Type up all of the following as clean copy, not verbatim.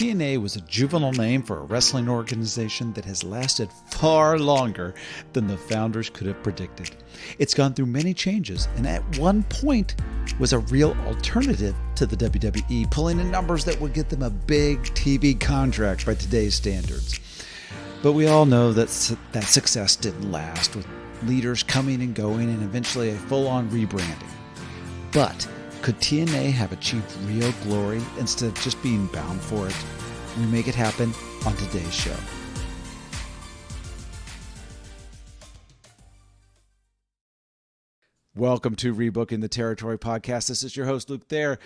TNA was a juvenile name for a wrestling organization that has lasted far longer than the founders could have predicted. It's gone through many changes, and at one point was a real alternative to the WWE, pulling in numbers that would get them a big TV contract by today's standards. But we all know that success didn't last, with leaders coming and going and eventually a full-on rebranding. But could TNA have achieved real glory instead of just being bound for it? We make it happen on today's show. Welcome to Rebooking the Territory podcast. This is your host, Luke Thayer.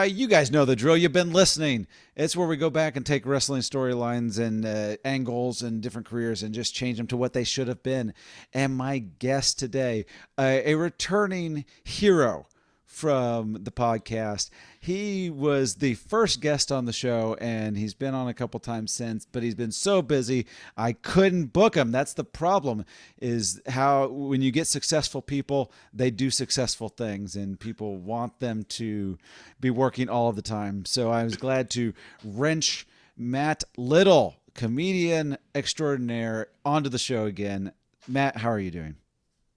You guys know the drill. You've been listening. It's where we go back and take wrestling storylines and angles and different careers and just change them to what they should have been. And my guest today, a returning hero from the podcast. He was the first guest on the show, and he's been on a couple times since, but he's been so busy I couldn't book him. That's the problem, is how when you get successful people, they do successful things, and people want them to be working all of the time. So I was glad to wrench Matt Little, comedian extraordinaire, onto the show again. Matt, how are you doing?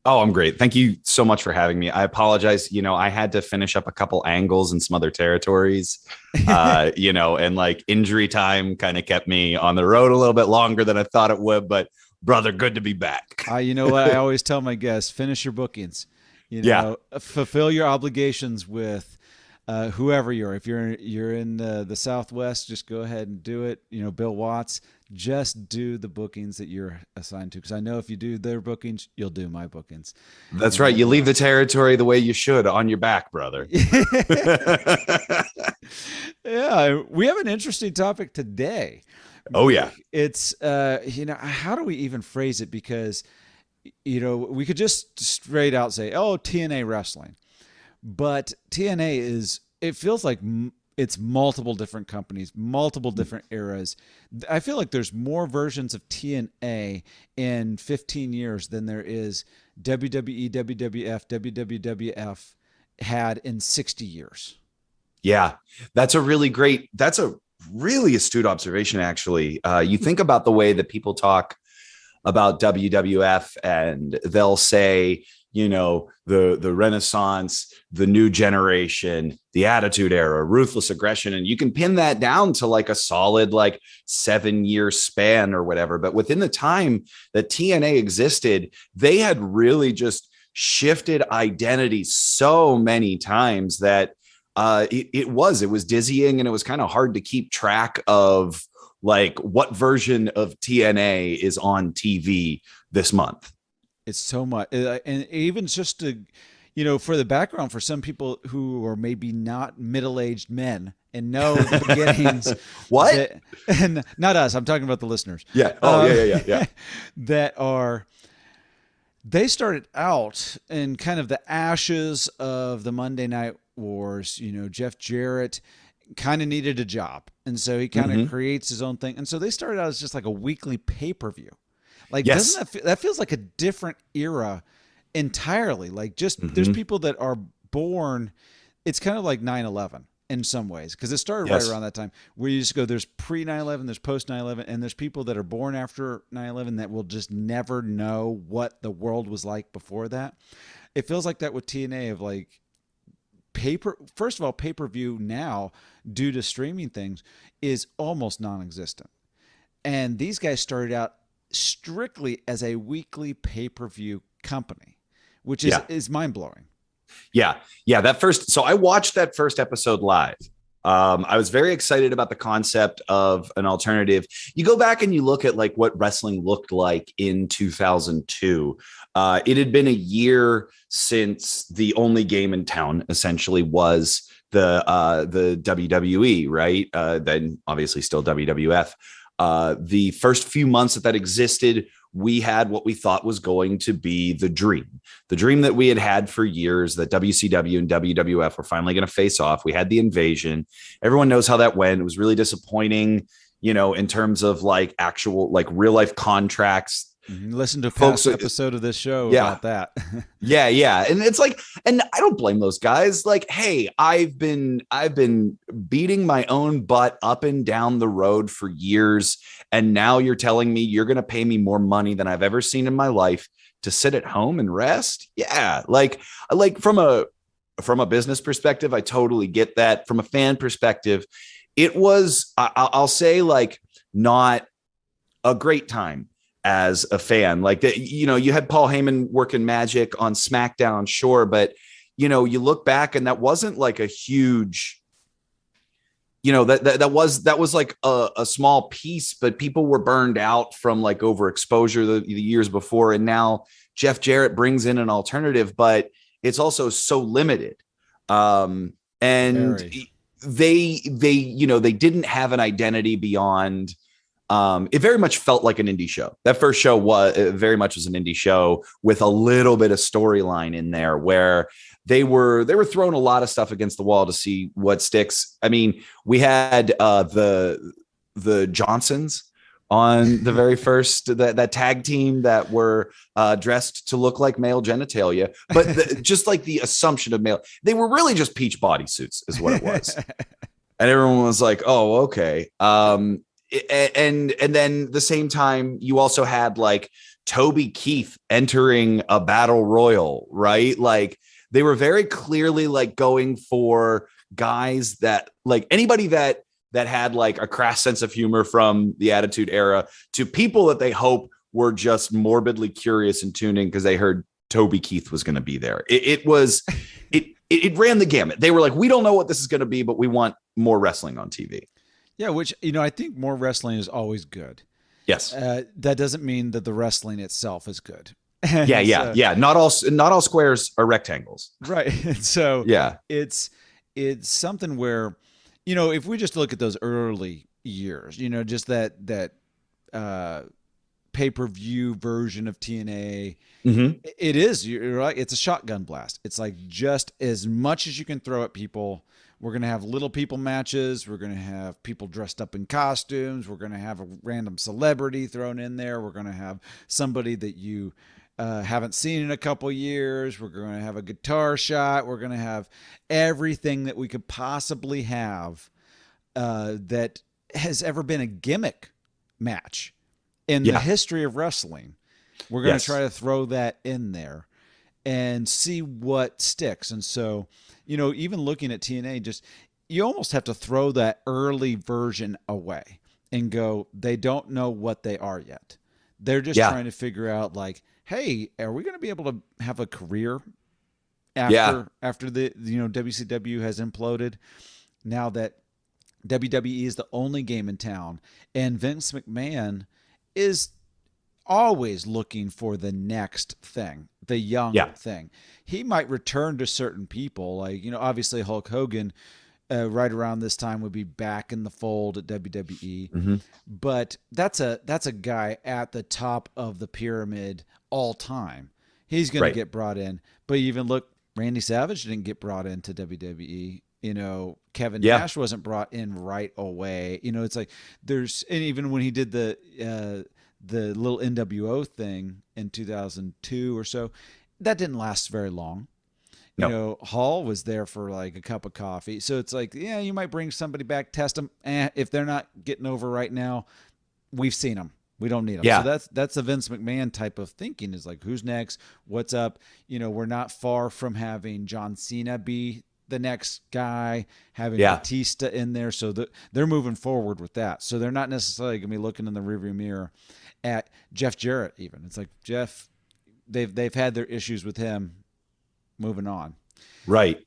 Oh, I'm great. Thank you so much for having me. I apologize. I had to finish up a couple angles in some other territories, and like injury time kind of kept me on the road a little bit longer than I thought it would. But brother, good to be back. You know what? I always tell my guests, finish your bookings, fulfill your obligations with whoever you are. If you're in the Southwest, just go ahead and do it. Bill Watts, just do the bookings that you're assigned to. Because I know if you do their bookings, you'll do my bookings. That's right. You leave the territory the way you should, on your back, brother. Yeah, we have an interesting topic today. Oh, yeah. It's, how do we even phrase it? Because, we could just straight out say, oh, TNA wrestling. But TNA it feels like it's multiple different companies, multiple different eras. I feel like there's more versions of TNA in 15 years than there is WWE, WWF, WWF had in 60 years. Yeah, that's a really astute observation, actually. You think about the way that people talk about WWF, and they'll say, the Renaissance, the new generation, the Attitude Era, ruthless aggression. And you can pin that down to like a solid 7-year span or whatever. But within the time that TNA existed, they had really just shifted identity so many times that it was dizzying, and it was kind of hard to keep track of what version of TNA is on TV this month. It's so much. And even just to, for the background, for some people who are maybe not middle-aged men and know the beginnings. What? And not us. I'm talking about the listeners. Yeah. Oh, yeah. They started out in kind of the ashes of the Monday Night Wars. Jeff Jarrett kind of needed a job. And so he kind of creates his own thing. And so they started out as just like a weekly pay-per-view. Yes. Doesn't that feels like a different era entirely? There's people that are born. It's kind of like 9/11 in some ways, because it started right around that time, where you just go, there's pre 9/11, there's post 9/11, and there's people that are born after 9/11 that will just never know what the world was like before that. It feels like that with TNA of first of all, pay-per-view now, due to streaming things, is almost non-existent. And these guys started out strictly as a weekly pay-per-view company, which is mind-blowing. Yeah. So I watched that first episode live. I was very excited about the concept of an alternative. You go back and you look at what wrestling looked like in 2002. It had been a year since the only game in town essentially was the WWE, right? Then obviously still WWF. The first few months that existed, we had what we thought was going to be the dream that we had for years, that WCW and WWF were finally going to face off. We had the invasion. Everyone knows how that went. It was really disappointing, in terms of actual real life contracts. Listen to a Folks, past episode of this show yeah. about that. Yeah. And it's like, and I don't blame those guys. Like, hey, I've been beating my own butt up and down the road for years. And now you're telling me you're going to pay me more money than I've ever seen in my life to sit at home and rest. Yeah. Like from a business perspective, I totally get that. From a fan perspective, it was, I'll say, like, not a great time as a fan. Like, you had Paul Heyman working magic on SmackDown, sure, but you look back and that wasn't like a huge, that was like a small piece, but people were burned out from like overexposure the years before, and now Jeff Jarrett brings in an alternative, but it's also so limited. And Very. they didn't have an identity beyond. It very much felt like an indie show. That first show was very much was an indie show with a little bit of storyline in there, where they were throwing a lot of stuff against the wall to see what sticks. I mean, we had the Johnsons on the very first that tag team that were dressed to look like male genitalia, but just like the assumption of male, they were really just peach bodysuits is what it was. And everyone was like, oh, okay. And then the same time, you also had like Toby Keith entering a battle royal, right? Like, they were very clearly like going for guys that, like, anybody that had like a crass sense of humor from the Attitude Era, to people that they hope were just morbidly curious and tuning because they heard Toby Keith was going to be there. It ran the gamut. They were like, we don't know what this is going to be, but we want more wrestling on TV. Yeah, which, I think more wrestling is always good. Yes. That doesn't mean that the wrestling itself is good. Yeah. Not all squares are rectangles. Right. So yeah, it's something where, if we just look at those early years, just that pay-per-view version of TNA, it is, you're right, it's a shotgun blast. It's like just as much as you can throw at people. We're going to have little people matches. We're going to have people dressed up in costumes. We're going to have a random celebrity thrown in there. We're going to have somebody that you haven't seen in a couple years. We're going to have a guitar shot. We're going to have everything that we could possibly have that has ever been a gimmick match in the history of wrestling. We're going to try to throw that in there and see what sticks. And so, even looking at TNA, you almost have to throw that early version away and go, they don't know what they are yet. They're just trying to figure out, like, hey, are we going to be able to have a career after the WCW has imploded? Now that WWE is the only game in town, and Vince McMahon is always looking for the next thing, the young thing. He might return to certain people, like, obviously Hulk Hogan right around this time would be back in the fold at WWE. But that's a guy at the top of the pyramid all time. He's going to get brought in. But even look, Randy Savage didn't get brought into WWE. Kevin Nash wasn't brought in right away. It's like and even when he did the little NWO thing in 2002 or so, that didn't last very long. No. Hall was there for like a cup of coffee. So it's like, yeah, you might bring somebody back, test them. If they're not getting over right now, we've seen them. We don't need them. Yeah. So that's a Vince McMahon type of thinking, is like, who's next? What's up? We're not far from having John Cena be the next guy, having Batista in there. So they're moving forward with that. So they're not necessarily going to be looking in the rearview mirror at Jeff Jarrett even. It's like, Jeff, they've had their issues with him. Moving on. Right.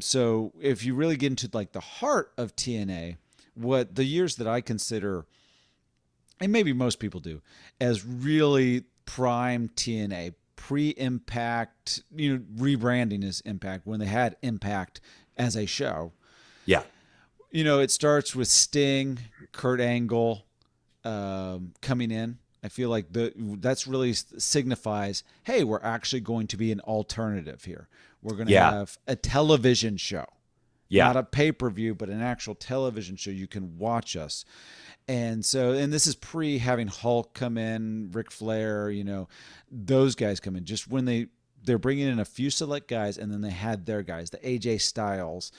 So if you really get into like the heart of TNA, what the years that I consider, and maybe most people do, as really prime TNA, pre-Impact, rebranding as Impact, when they had Impact as a show. Yeah. It starts with Sting, Kurt Angle coming in. I feel like that's really signifies, hey, we're actually going to be an alternative here. We're going to have a television show. Yeah. not a pay-per-view, but an actual television show. You can watch us. And so, and this is pre having Hulk come in, Ric Flair, those guys come in. Just when they're bringing in a few select guys, and then they had their guys, the AJ Styles,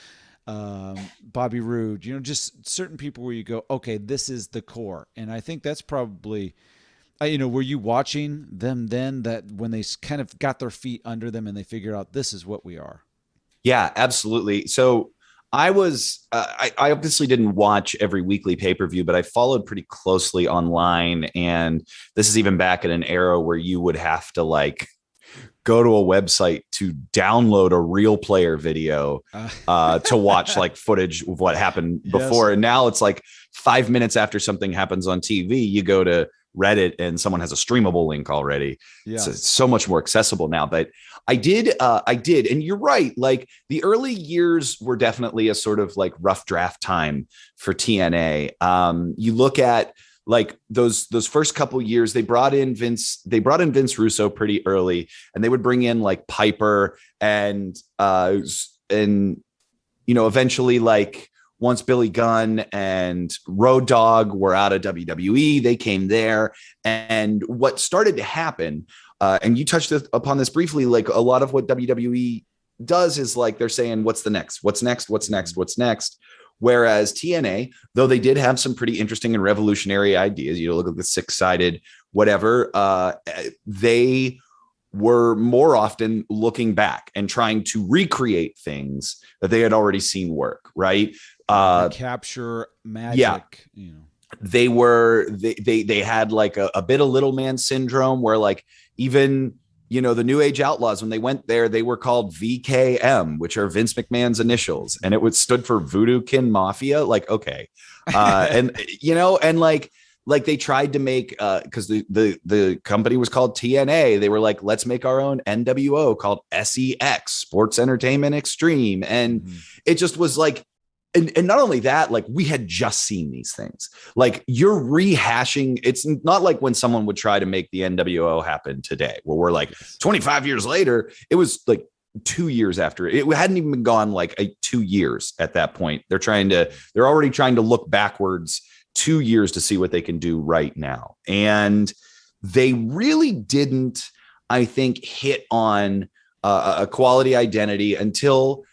Bobby Roode, just certain people where you go, okay, this is the core. And I think that's probably, were you watching them then, that when they kind of got their feet under them and they figured out this is what we are? Yeah, absolutely. So I obviously didn't watch every weekly pay-per-view, but I followed pretty closely online. And this is even back in an era where you would have to like go to a website to download a real player video to watch like footage of what happened before. Yes. And now it's like 5 minutes after something happens on TV, you go to Reddit and someone has a streamable link already. Yeah. So it's so much more accessible now. But I did. And you're right. Like the early years were definitely a sort of like rough draft time for TNA. You look at like those first couple of years, they brought in Vince Russo pretty early, and they would bring in like Piper and eventually like once Billy Gunn and Road Dogg were out of WWE, they came there. And what started to happen, and you touched upon this briefly, like a lot of what WWE does is like they're saying, what's the next? What's next? What's next? What's next? Whereas TNA, though they did have some pretty interesting and revolutionary ideas, look at the six-sided, whatever, they were more often looking back and trying to recreate things that they had already seen work, right? Capture magic. Yeah. They had like a bit of little man syndrome where like even the New Age Outlaws, when they went there, they were called VKM, which are Vince McMahon's initials, and it stood for Voodoo Kin Mafia. Like, okay. And they tried to make, because the company was called TNA. They were like, let's make our own NWO called SEX, Sports Entertainment Extreme. And it just was like, and not only that, like we had just seen these things. Like you're rehashing. It's not like when someone would try to make the NWO happen today, where we're like 25 years later. It was like 2 years after. It hadn't even been gone like 2 years at that point. They're already trying to look backwards 2 years to see what they can do right now. And they really didn't, I think, hit on a quality identity until,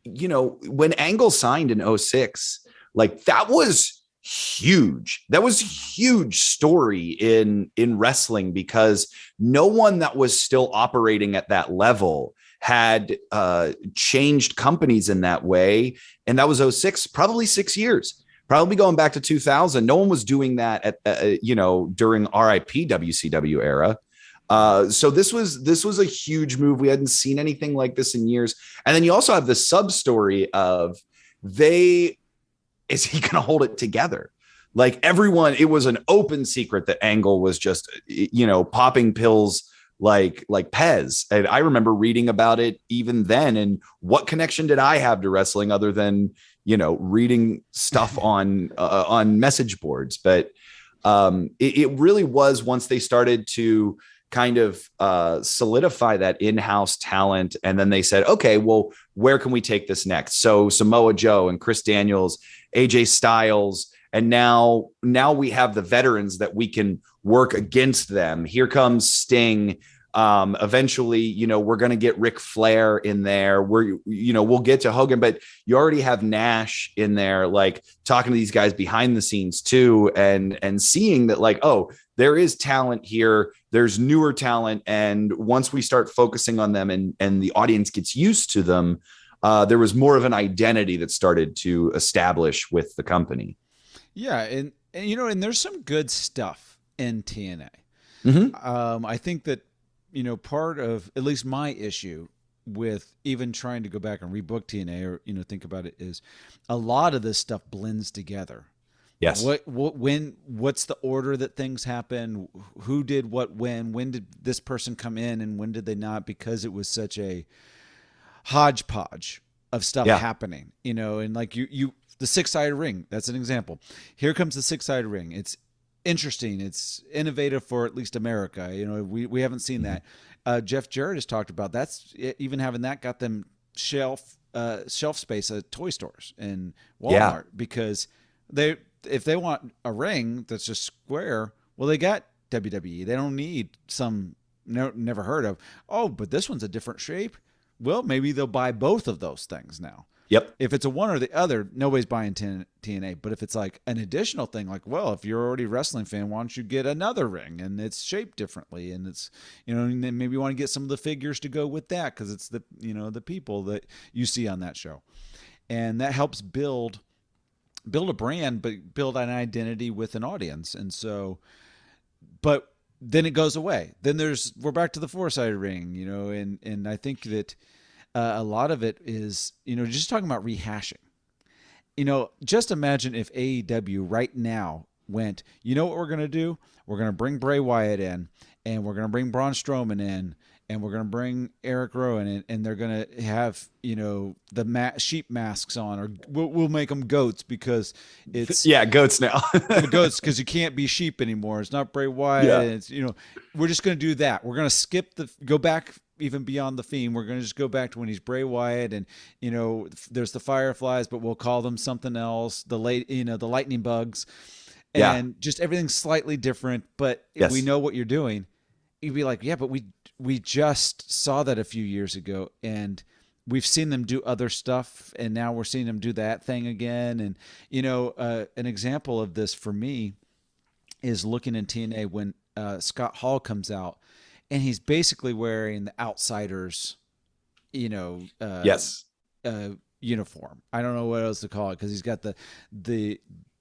when Angle signed in 2006, like that was huge. That was a huge story in wrestling, because no one that was still operating at that level had changed companies in that way. And that was 2006, probably 6 years, probably going back to 2000. No one was doing that at, during RIP WCW era. So this was a huge move. We hadn't seen anything like this in years. And then you also have the sub story of is he going to hold it together? Like everyone, it was an open secret that Angle was just, popping pills like Pez. And I remember reading about it even then. And what connection did I have to wrestling other than, reading stuff on message boards? But it really was, once they started to kind of solidify that in-house talent. And then they said, okay, well, where can we take this next? So Samoa Joe and Chris Daniels, AJ Styles, and now we have the veterans that we can work against them. Here comes Sting. Eventually, we're going to get Ric Flair in there. We'll get to Hogan, but you already have Nash in there, like talking to these guys behind the scenes too, and seeing that like, oh, there is talent here. There's newer talent. And once we start focusing on them and the audience gets used to them, there was more of an identity that started to establish with the company. Yeah. And there's some good stuff in TNA. I think that, part of at least my issue with even trying to go back and rebook TNA or, think about it, is a lot of this stuff blends together. Yes. What's the order that things happen? Who did what when did this person come in and when did they not? Because it was such a hodgepodge of stuff happening, and like the Sixsided Ring, that's an example. Here comes the Sixsided Ring. It's interesting. It's innovative for at least America. We haven't seen that. Jeff Jarrett has talked about that's even having that got them shelf shelf space at toy stores and Yeah. Walmart because if they want a ring that's just square, well, they got WWE. They don't need some never heard of. Oh, but this one's a different shape. Well, maybe they'll buy both of those things now. Yep. If it's a one or the other, nobody's buying TNA. But if it's like an additional thing, like, well, if you're already a wrestling fan, why don't you get another ring and it's shaped differently, and it's, and then maybe you want to get some of the figures to go with that because it's the the people that you see on that show, and that helps build a brand, but build an identity with an audience, and so, but then it goes away. Then we're back to the four-sided ring, and I think that. A lot of it is, just talking about rehashing. Just imagine if AEW right now went, you know what we're going to do? We're going to bring Bray Wyatt in, and we're going to bring Braun Strowman in, and we're going to bring Eric Rowan in, and they're going to have, the sheep masks on, or we'll make them goats because it's... Yeah, goats now. Goats, because you can't be sheep anymore. It's not Bray Wyatt. Yeah. And it's, we're just going to do that. We're going to go back even beyond the Fiend. We're going to just go back to when he's Bray Wyatt, and there's the Fireflies, but we'll call them something else. The lightning bugs, and just everything's slightly different. But if we know what you're doing, you'd be like, yeah, but we just saw that a few years ago, and we've seen them do other stuff, and now we're seeing them do that thing again. And an example of this for me is looking in TNA when Scott Hall comes out. And he's basically wearing the Outsiders, uniform. I don't know what else to call it because he's got the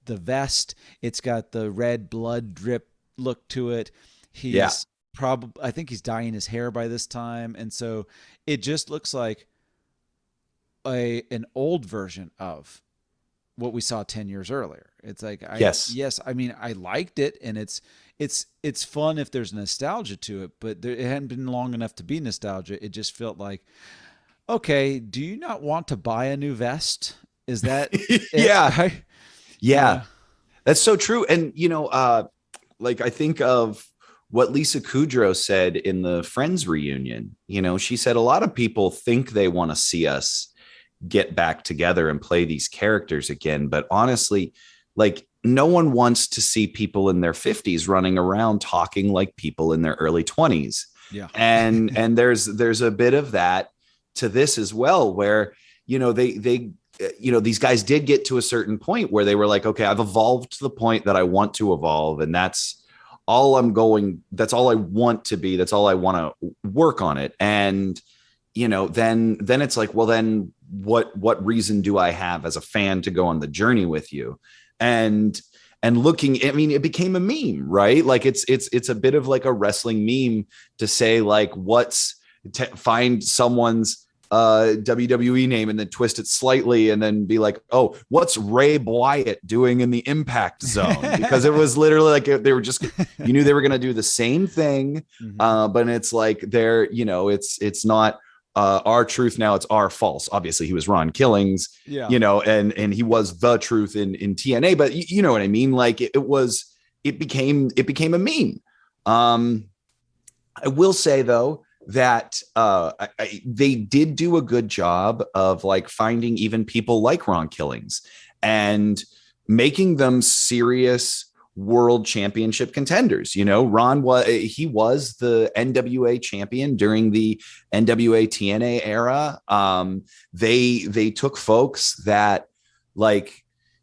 vest. It's got the red blood drip look to it. He's I think he's dyeing his hair by this time, and so it just looks like an old version of what we saw 10 years earlier. It's like, yes. I mean, I liked it, and it's fun if there's nostalgia to it, but it hadn't been long enough to be nostalgia. It just felt like, okay, do you not want to buy a new vest? Is that Yeah. That's so true. And I think of what Lisa Kudrow said in the Friends reunion. She said a lot of people think they want to see us get back together and play these characters again, but honestly, no one wants to see people in their 50s running around talking like people in their early 20s. Yeah. And there's a bit of that to this as well, where, they these guys did get to a certain point where they were like, okay, I've evolved to the point that I want to evolve. And that's all that's all I want to be. That's all I want to work on it. And, then it's like, well, then what reason do I have as a fan to go on the journey with you? And looking, I mean, it became a meme, right? Like it's a bit of like a wrestling meme to say like, find someone's WWE name and then twist it slightly and then be like, oh, what's Ray Wyatt doing in the Impact Zone? Because it was literally like they were just, you knew they were going to do the same thing. But it's like it's not our truth now, it's our false. Obviously he was Ron Killings, and he was the truth in TNA, but you know what I mean? Like it became a meme. I will say though that they did do a good job of like finding even people like Ron Killings and making them serious world championship contenders. Ron was the NWA champion during the NWA TNA era. They took folks that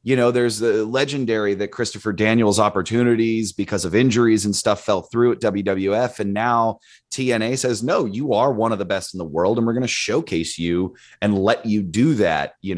there's the legendary that Christopher Daniels opportunities because of injuries and stuff fell through at WWF. And now TNA says, no, you are one of the best in the world. And we're going to showcase you and let you do that. They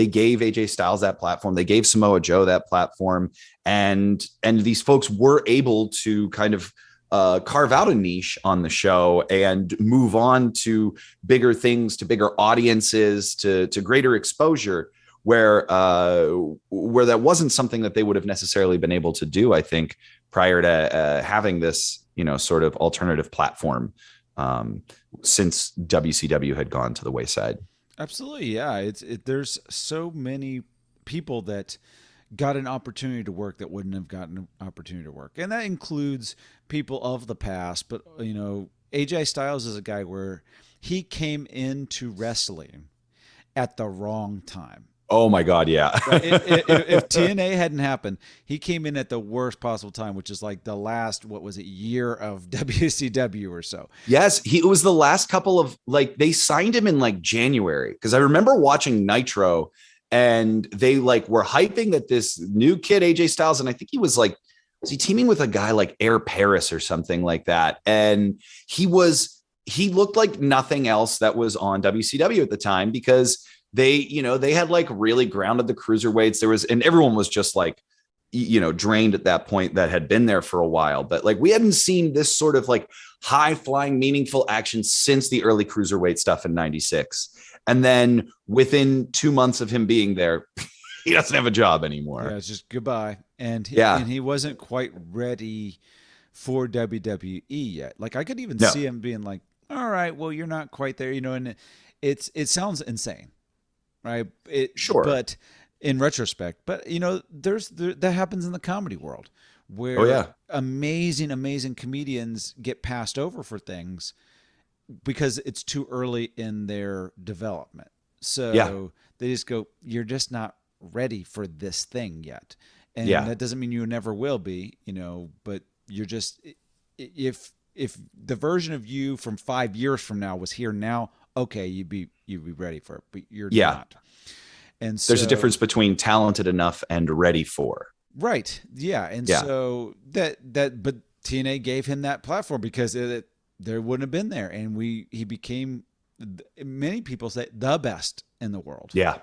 gave AJ Styles that platform. They gave Samoa Joe that platform. And these folks were able to kind of carve out a niche on the show and move on to bigger things, to bigger audiences, to greater exposure. Where that wasn't something that they would have necessarily been able to do, I think, prior to having this, sort of alternative platform since WCW had gone to the wayside. Absolutely, yeah. There's so many people that got an opportunity to work that wouldn't have gotten an opportunity to work, and that includes people of the past. But AJ Styles is a guy where he came into wrestling at the wrong time. Oh my God, yeah. Right. If TNA hadn't happened, he came in at the worst possible time, which is like the last, what was it, year of WCW or so. Yes, it was the last couple of like they signed him in like January because I remember watching Nitro and they like were hyping that this new kid AJ Styles, and I think he was he teaming with a guy like Air Paris or something like that, and he looked like nothing else that was on WCW at the time because they had like really grounded the cruiserweights. And everyone was just like, drained at that point that had been there for a while. But like, we hadn't seen this sort of like high flying, meaningful action since the early cruiserweight stuff in '96. And then within 2 months of him being there, he doesn't have a job anymore. Yeah, it's just goodbye. And he wasn't quite ready for WWE yet. Like I could even see him being like, all right, well, you're not quite there, and it sounds insane. Right. Sure. But in retrospect, that happens in the comedy world where amazing comedians get passed over for because it's too early in their development. So they just go, you're just not ready for this thing yet. And that doesn't mean you never will be, but you're just, if the version of you from 5 years from now was here now, okay, you'd be ready for it, but you're not. And so there's a difference between talented enough and ready for. Right. Yeah. And so but TNA gave him that platform because there wouldn't have been there. And he became, many people say, the best in the world. Yeah.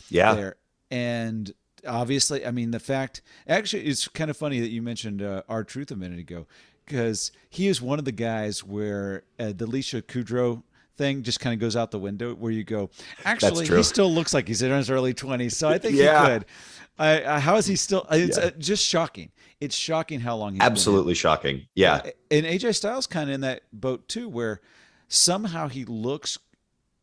Yeah. There. And obviously, I mean, the fact, actually, it's kind of funny that you mentioned R-Truth a minute ago, because he is one of the guys where the Alicia Kudrow thing just kind of goes out the window, where you go, actually, he still looks like he's in his early 20s. So I think he could. How is he still? It's just shocking. It's shocking how long he's absolutely been shocking. Yeah. And AJ Styles kind of in that boat too, where somehow he looks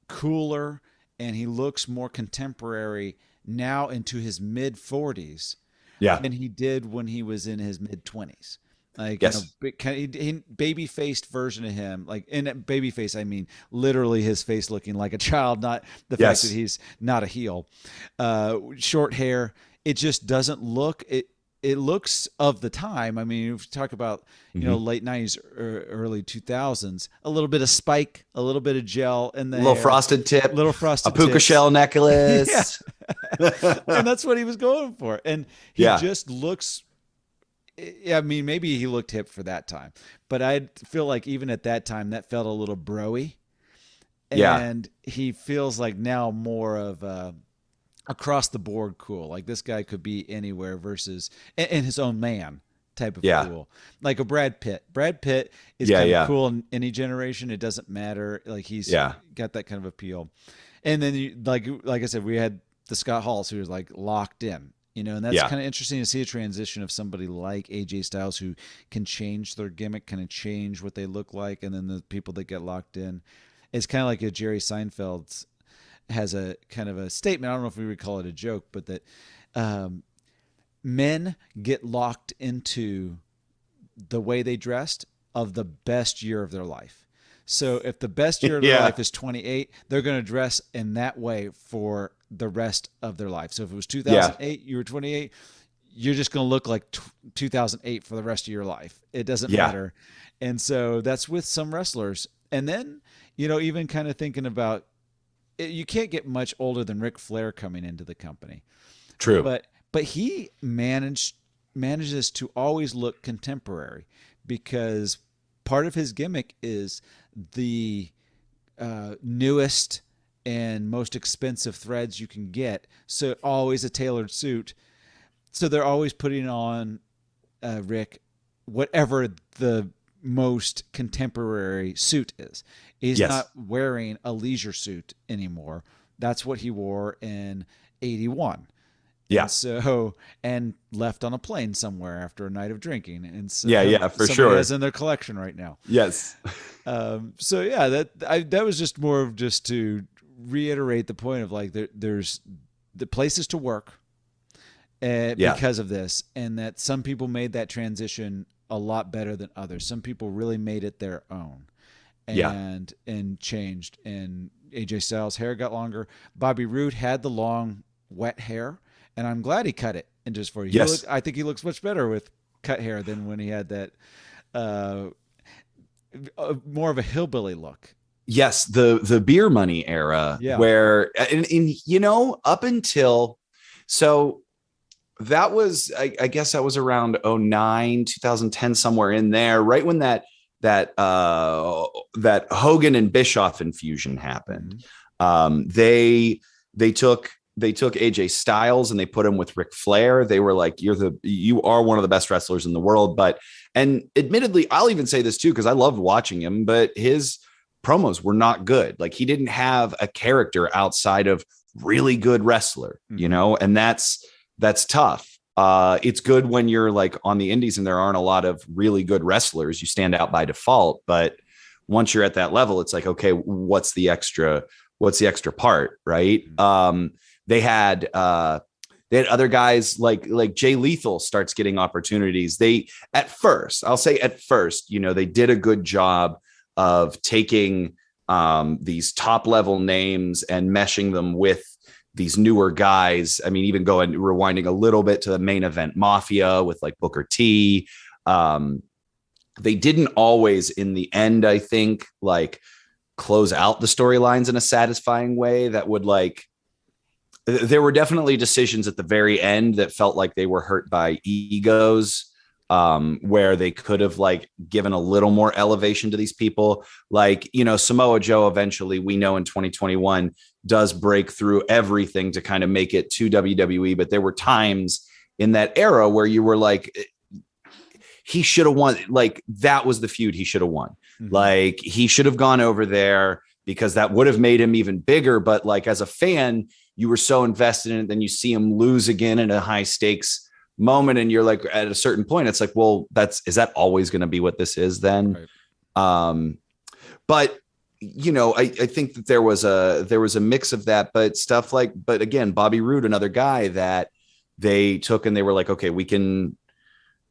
cooler and he looks more contemporary now into his mid 40s than he did when he was in his mid 20s. Like, baby faced version of him, like in baby face, I mean, literally his face looking like a child, not the fact that he's not a heel, short hair. It just doesn't look, it looks of the time. I mean, if you talk about, late 90s, early 2000s, a little bit of spike, a little bit of gel in the little frosted tip, a puka shell necklace. And that's what he was going for. And he just looks, I mean, maybe he looked hip for that time, but I feel like even at that time that felt a little broy. And he feels like now more of a across the board cool. Like this guy could be anywhere versus in his own man type of cool. Like a Brad Pitt. Brad Pitt is kind of cool in any generation. It doesn't matter. Like he's got that kind of appeal. And then like I said, we had the Scott Halls who was like locked in. And that's kind of interesting to see a transition of somebody like AJ Styles who can change their gimmick, kind of change what they look like, and then the people that get locked in. It's kind of like a Jerry Seinfeld's has a kind of a statement. I don't know if we would call it a joke, but that men get locked into the way they dressed of the best year of their life. So if the best year of their life is 28, they're going to dress in that way for the rest of their life. So if it was 2008, you were 28, you're just going to look like 2008 for the rest of your life. It doesn't matter. And so that's with some wrestlers. And then, even kind of thinking about, you can't get much older than Ric Flair coming into the company. True. But he manages to always look contemporary because part of his gimmick is the newest and most expensive threads you can get. So always a tailored suit. So they're always putting on Rick whatever the most contemporary suit is. He's not wearing a leisure suit anymore. That's what he wore in 81. Yeah. And so, and left on a plane somewhere after a night of drinking. And so for sure. Has in their collection right now. Yes. That was just more of just to reiterate the point of like, there's the places to work because of this. And that some people made that transition a lot better than others. Some people really made it their own. Yeah. and changed. And AJ Styles' hair got longer. Bobby Roode had the long, wet hair, and I'm glad he cut it. And just for you, Yes. I think he looks much better with cut hair than when he had that uh, more of a hillbilly look. Yes, the beer money era Yeah. where in up until so that was I guess that was around 09 2010, somewhere in there, right when that Hogan and Bischoff infusion happened. Mm-hmm. They took AJ Styles and they put him with Ric Flair. They were like, you are one of the best wrestlers in the world. But, and admittedly, I'll even say this too, because I loved watching him, but his promos were not good. Like, he didn't have a character outside of really good wrestler, and that's tough. It's good when you're like on the indies and there aren't a lot of really good wrestlers. You stand out by default, but once you're at that level, it's like, okay, what's the extra part, right? They had other guys like Jay Lethal starts getting opportunities. At first, they did a good job of taking these top level names and meshing them with these newer guys. I mean, even rewinding a little bit to the Main Event Mafia with like Booker T. They didn't always, in the end, I think, like close out the storylines in a satisfying way that would there were definitely decisions at the very end that felt like they were hurt by egos, where they could have given a little more elevation to these people. Samoa Joe eventually, we know in 2021, does break through everything to kind of make it to WWE. But there were times in that era where you were like, he should have won. Like, that was the feud he should have won. Mm-hmm. Like, he should have gone over there because that would have made him even bigger. But as a fan, you were so invested in it. Then you see him lose again in a high stakes moment. And you're like, at a certain point, it's like, well, is that always going to be what this is then? Right. But I think that there was a mix of that, but but again, Bobby Roode, another guy that they took and they were like, okay, we can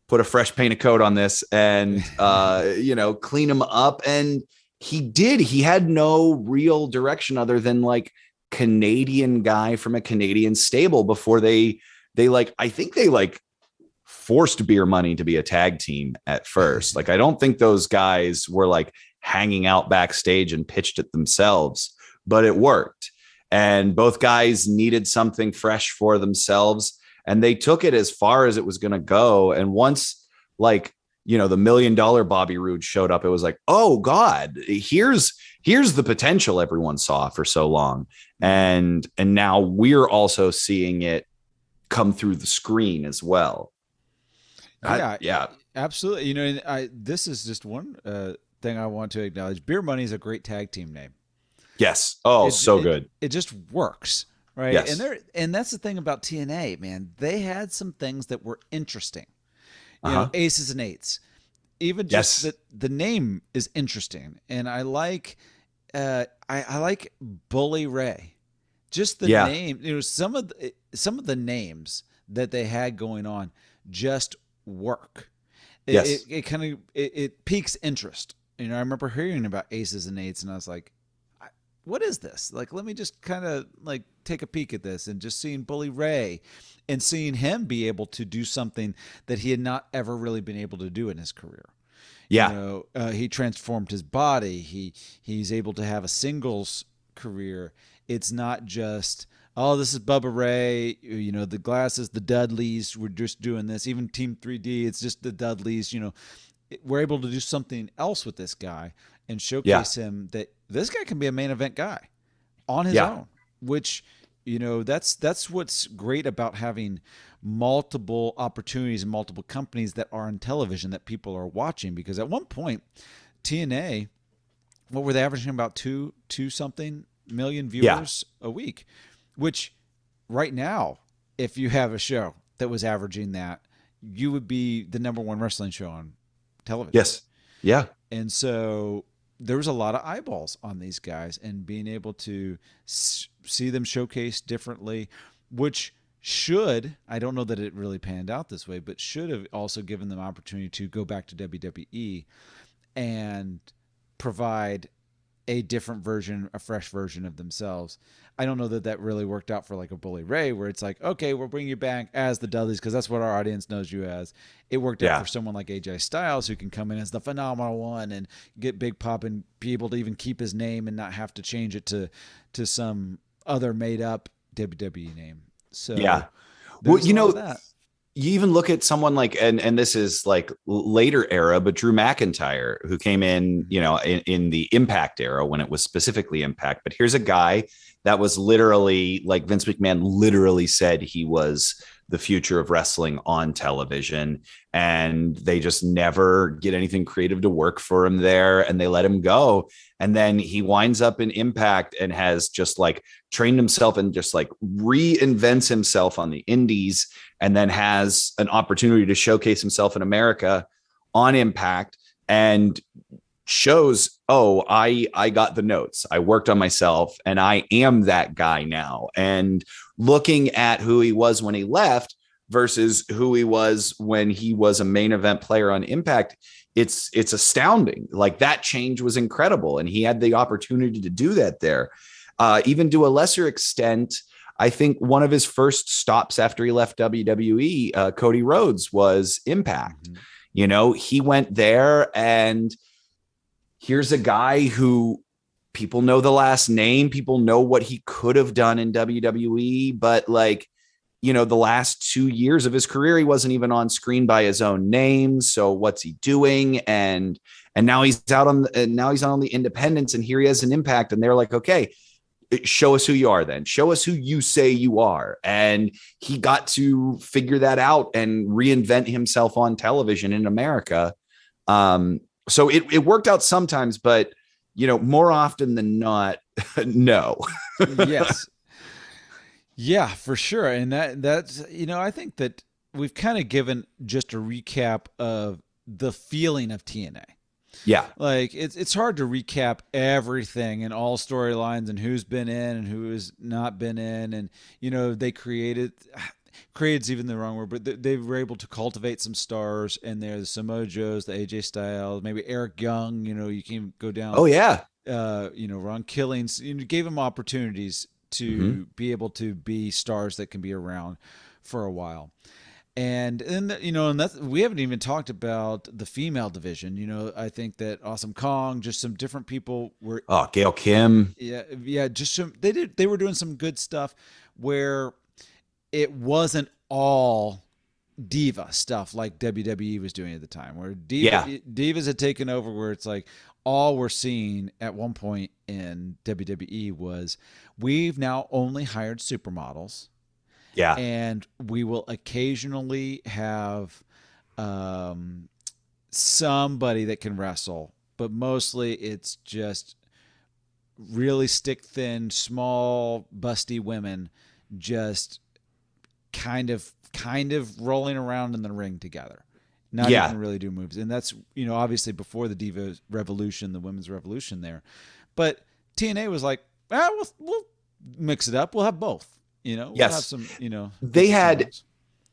put a fresh paint of coat on this and, clean him up. And he had no real direction other than Canadian guy from a Canadian stable before I think they forced Beer Money to be a tag team at first. I don't think those guys were hanging out backstage and pitched it themselves, but it worked. And both guys needed something fresh for themselves. And they took it as far as it was going to go. And once the $1 million Bobby Roode showed up, it was like, oh God, here's the potential everyone saw for so long. And now we're also seeing it come through the screen as well. Yeah, absolutely. This is just one thing I want to acknowledge. Beer Money is a great tag team name. Yes. Oh, so good. It just works. Right. Yes. And that's the thing about TNA, man. They had some things that were interesting. Aces and eights. Even just the name is interesting. And I like I like Bully Ray. Just the name, some of the names that they had going on just work. It kind of it piques interest. I remember hearing about aces and eights and I was like, what is this? Let me just kind of take a peek at this, and just seeing Bully Ray and seeing him be able to do something that he had not ever really been able to do in his career. Yeah. He transformed his body. He's able to have a singles career. It's not just, oh, this is Bubba Ray, the glasses, the Dudleys, we're just doing this. Even Team 3D, it's just the Dudleys, we're able to do something else with this guy and showcase him that this guy can be a main event guy on his own, which, that's what's great about having multiple opportunities and multiple companies that are on television that people are watching. Because at one point, TNA, what were they averaging, about two something million viewers a week, which right now, if you have a show that was averaging that, you would be the number one wrestling show on television. Yes. Yeah. And so there was a lot of eyeballs on these guys, and being able to see them showcased differently, which I don't know that it really panned out this way, but should have also given them opportunity to go back to WWE and provide a different version, a fresh version of themselves. I don't know that that really worked out for like a Bully Ray, where it's like, okay, we'll bring you back as the Dudleys because that's what our audience knows you as. It worked out Yeah. for someone like AJ Styles, who can come in as the phenomenal one and get big pop and be able to even keep his name and not have to change it to some other made up WWE name. Yeah. So Well, there's a lot of that. you even look at someone like, and this is like later era, but Drew McIntyre, who came in, in the Impact era when it was specifically Impact. But here's a guy that was literally like Vince McMahon literally said he was the future of wrestling on television, and they just never get anything creative to work for him there, and they let him go. And then he winds up in Impact and has just like trained himself and just like reinvents himself on the indies, and then has an opportunity to showcase himself in America on Impact and shows, oh, I got the notes. I worked on myself and I am that guy now. And looking at who he was when he left versus who he was when he was a main event player on Impact, it's astounding. Like that change was incredible. And he had the opportunity to do that there. Even to a lesser extent, I think one of his first stops after he left WWE, Cody Rhodes, was Impact. Mm-hmm. He went there, and here's a guy who people know the last name. People know what he could have done in WWE, but like, the last 2 years of his career, he wasn't even on screen by his own name. So what's he doing? And now he's out on the independents, and here he has an Impact, and they're like, okay, show us who you are then. Show us who you say you are. And he got to figure that out and reinvent himself on television in America. So it worked out sometimes, but, more often than not, no. Yes. Yeah, for sure. And that's, I think that we've kind of given just a recap of the feeling of TNA. Yeah. Like it's hard to recap everything and all storylines and who's been in and who has not been in. And, they created's even the wrong word, but they were able to cultivate some stars in there. The Samoa Joes, the AJ Styles, maybe Eric Young, you can go down. Oh yeah. Ron Killings, gave him opportunities to be able to be stars that can be around for a while. And that's, we haven't even talked about the female division. I think that Awesome Kong, just some different people were. Oh, Gail Kim. Yeah. Just some. They were doing some good stuff where it wasn't all diva stuff like WWE was doing at the time, where divas had taken over, where it's like all we're seeing at one point in WWE was we've now only hired supermodels. Yeah. And we will occasionally have somebody that can wrestle, but mostly it's just really stick thin, small, busty women just kind of rolling around in the ring together. Not even really do moves. And that's, obviously before the Diva Revolution, the women's revolution there. But TNA was like, we'll mix it up. We'll have both. We'll have some, they had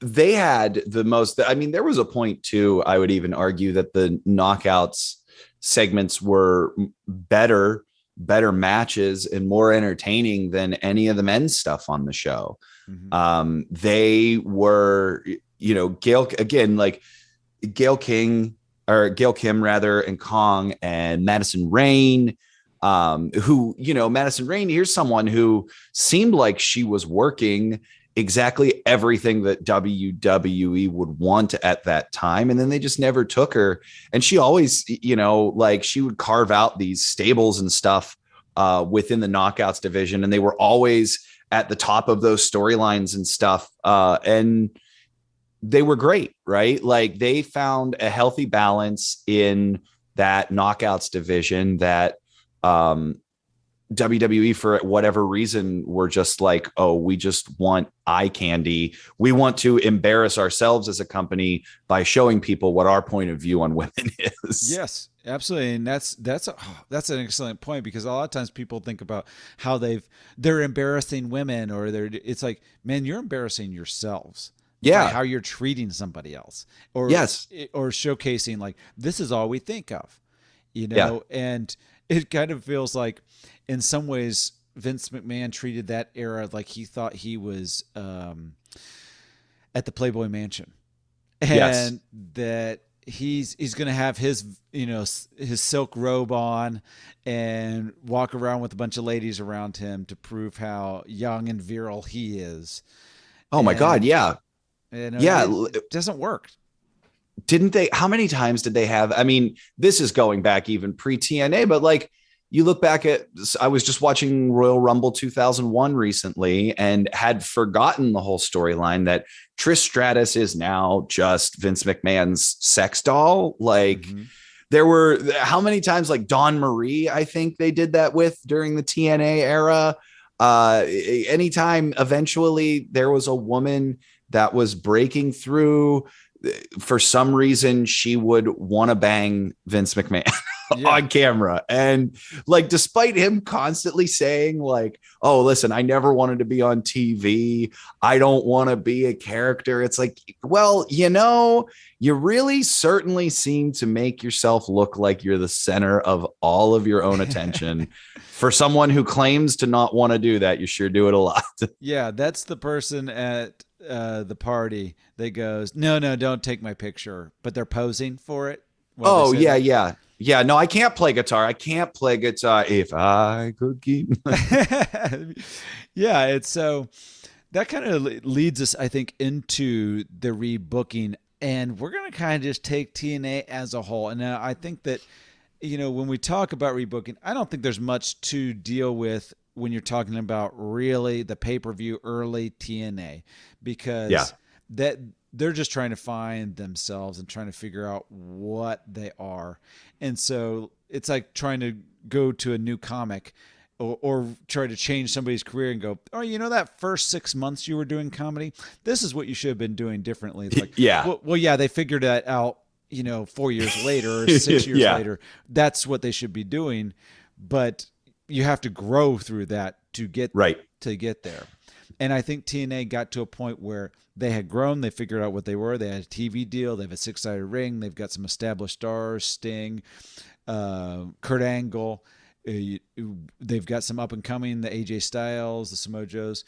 the most, I mean, there was a point too, I would even argue that the knockouts segments were better matches and more entertaining than any of the men's stuff on the show. Mm-hmm. They were, Gail Kim rather, and Kong and Madison Rayne, who, Madison Rayne, here's someone who seemed like she was working exactly everything that WWE would want at that time. And then they just never took her. And she always, she would carve out these stables and stuff within the knockouts division. And they were always at the top of those storylines and stuff. And they were great, right? Like they found a healthy balance in that knockouts division that, WWE, for whatever reason, were just like, oh, we just want eye candy. We want to embarrass ourselves as a company by showing people what our point of view on women is. Yes, absolutely. And that's an excellent point, because a lot of times people think about how they're embarrassing women, or it's like, man, you're embarrassing yourselves. Yeah. By how you're treating somebody else, or yes, or showcasing like, this is all we think of. Yeah. and it kind of feels like in some ways Vince McMahon treated that era like he thought he was at the Playboy Mansion, Yes. and that he's going to have his his silk robe on and walk around with a bunch of ladies around him to prove how young and virile he is. Oh my God. And Yeah. Yeah. it doesn't work. Didn't they? How many times did they have? I mean, this is going back even pre TNA, but like you look back at, I was just watching Royal Rumble 2001 recently and had forgotten the whole storyline that Trish Stratus is now just Vince McMahon's sex doll. Like, Mm-hmm. there were how many times, like Dawn Marie, I think they did that with during the TNA era. Anytime eventually there was a woman that was breaking through, for some reason she would want to bang Vince McMahon Yeah. on camera. And like, despite him constantly saying like, oh, listen, I never wanted to be on TV. I don't want to be a character. It's like, well, you really certainly seem to make yourself look like you're the center of all of your own attention. For someone who claims to not want to do that, you sure do it a lot. Yeah, that's the person at the party that goes, no, don't take my picture, but they're posing for it. Oh, yeah, yeah. Yeah, no, I can't play guitar. I can't play guitar if I could keep. Yeah, it's so that kind of leads us, I think, into the rebooking, and we're going to kind of just take TNA as a whole. And I think that, when we talk about rebooking, I don't think there's much to deal with when you're talking about really the pay-per-view early TNA, because Yeah. that they're just trying to find themselves and trying to figure out what they are. And so it's like trying to go to a new comic or try to change somebody's career and go, oh, that first 6 months you were doing comedy, this is what you should have been doing differently. It's like, Yeah. well, yeah, they figured that out, 4 years later or 6 years Yeah. later. That's what they should be doing. But you have to grow through that to get Right. there. And I think TNA got to a point where they had grown. They figured out what they were. They had a TV deal. They have a Six-Sided Ring. They've got some established stars, Sting, Kurt Angle. They've got some up and coming, the AJ Styles, the Samoa Joes.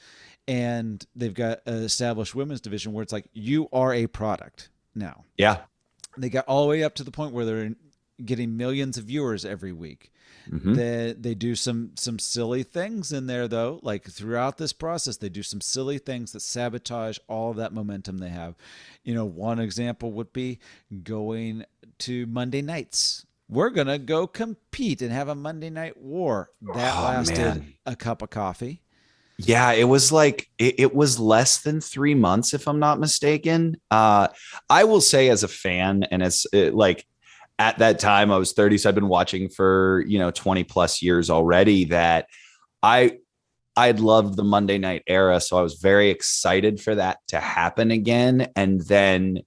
And they've got an established women's division where it's like, you are a product now. Yeah. They got all the way up to the point where they're getting millions of viewers every week. Mm-hmm. They do some silly things in there, though. Like throughout this process, they do some silly things that sabotage all of that momentum they have. One example would be going to Monday nights. We're going to go compete and have a Monday night war. That lasted a cup of coffee. Yeah, it was like it was less than 3 months, if I'm not mistaken. I will say, as a fan, and like at that time I was 30, so I'd been watching for 20 plus years already, that I'd loved the Monday night era, so I was very excited for that to happen again. And then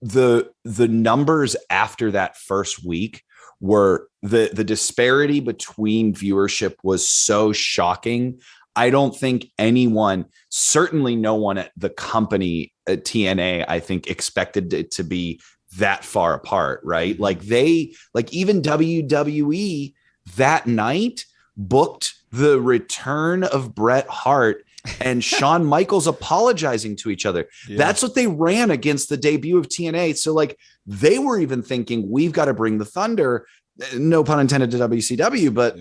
the numbers after that first week were the disparity between viewership was so shocking. I don't think anyone, certainly no one at the company at TNA, I think expected it to be that far apart, right? Like even WWE that night booked the return of Bret Hart and Shawn Michaels apologizing to each other. Yeah. That's what they ran against the debut of TNA. So like they were even thinking, we've got to bring the Thunder, no pun intended, to WCW, but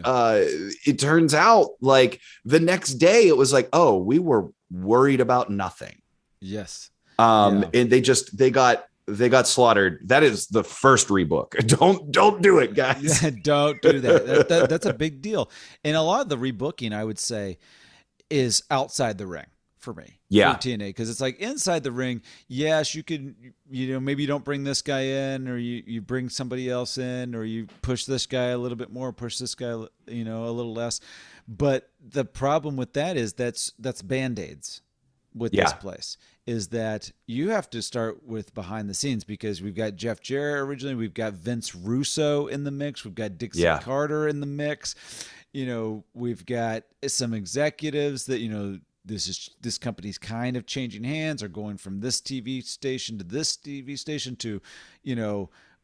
it turns out like the next day it was like, oh, we were worried about nothing. Yes. And they got slaughtered. That is the first rebook. Don't do it, guys. Yeah, don't do that. That's a big deal. And a lot of the rebooking, I would say, is outside the ring for me. Yeah. For TNA, because it's like inside the ring. Yes, you could, maybe you don't bring this guy in, or you bring somebody else in, or you push this guy a little bit more, push this guy, a little less. But the problem with that is that's Band-Aids with this place. Is that you have to start with behind the scenes, because we've got Jeff Jarrett originally, we've got Vince Russo in the mix, we've got Dixie Carter in the mix, we've got some executives that this company's kind of changing hands, or going from this TV station to this TV station to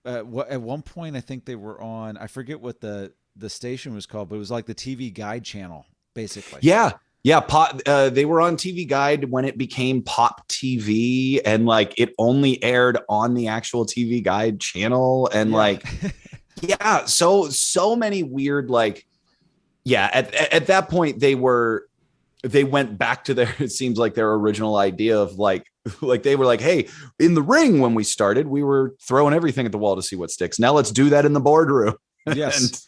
at one point I think they were on, I forget what the station was called, but it was like the TV Guide channel, basically. Yeah. Yeah. Pop, they were on TV Guide when it became Pop TV, and like it only aired on the actual TV Guide channel. And Yeah. like, yeah. So many weird, like, yeah. At that point, they went back to their, it seems like their original idea of like they were like, hey, in the ring, when we started, we were throwing everything at the wall to see what sticks. Now let's do that in the boardroom. Yes. And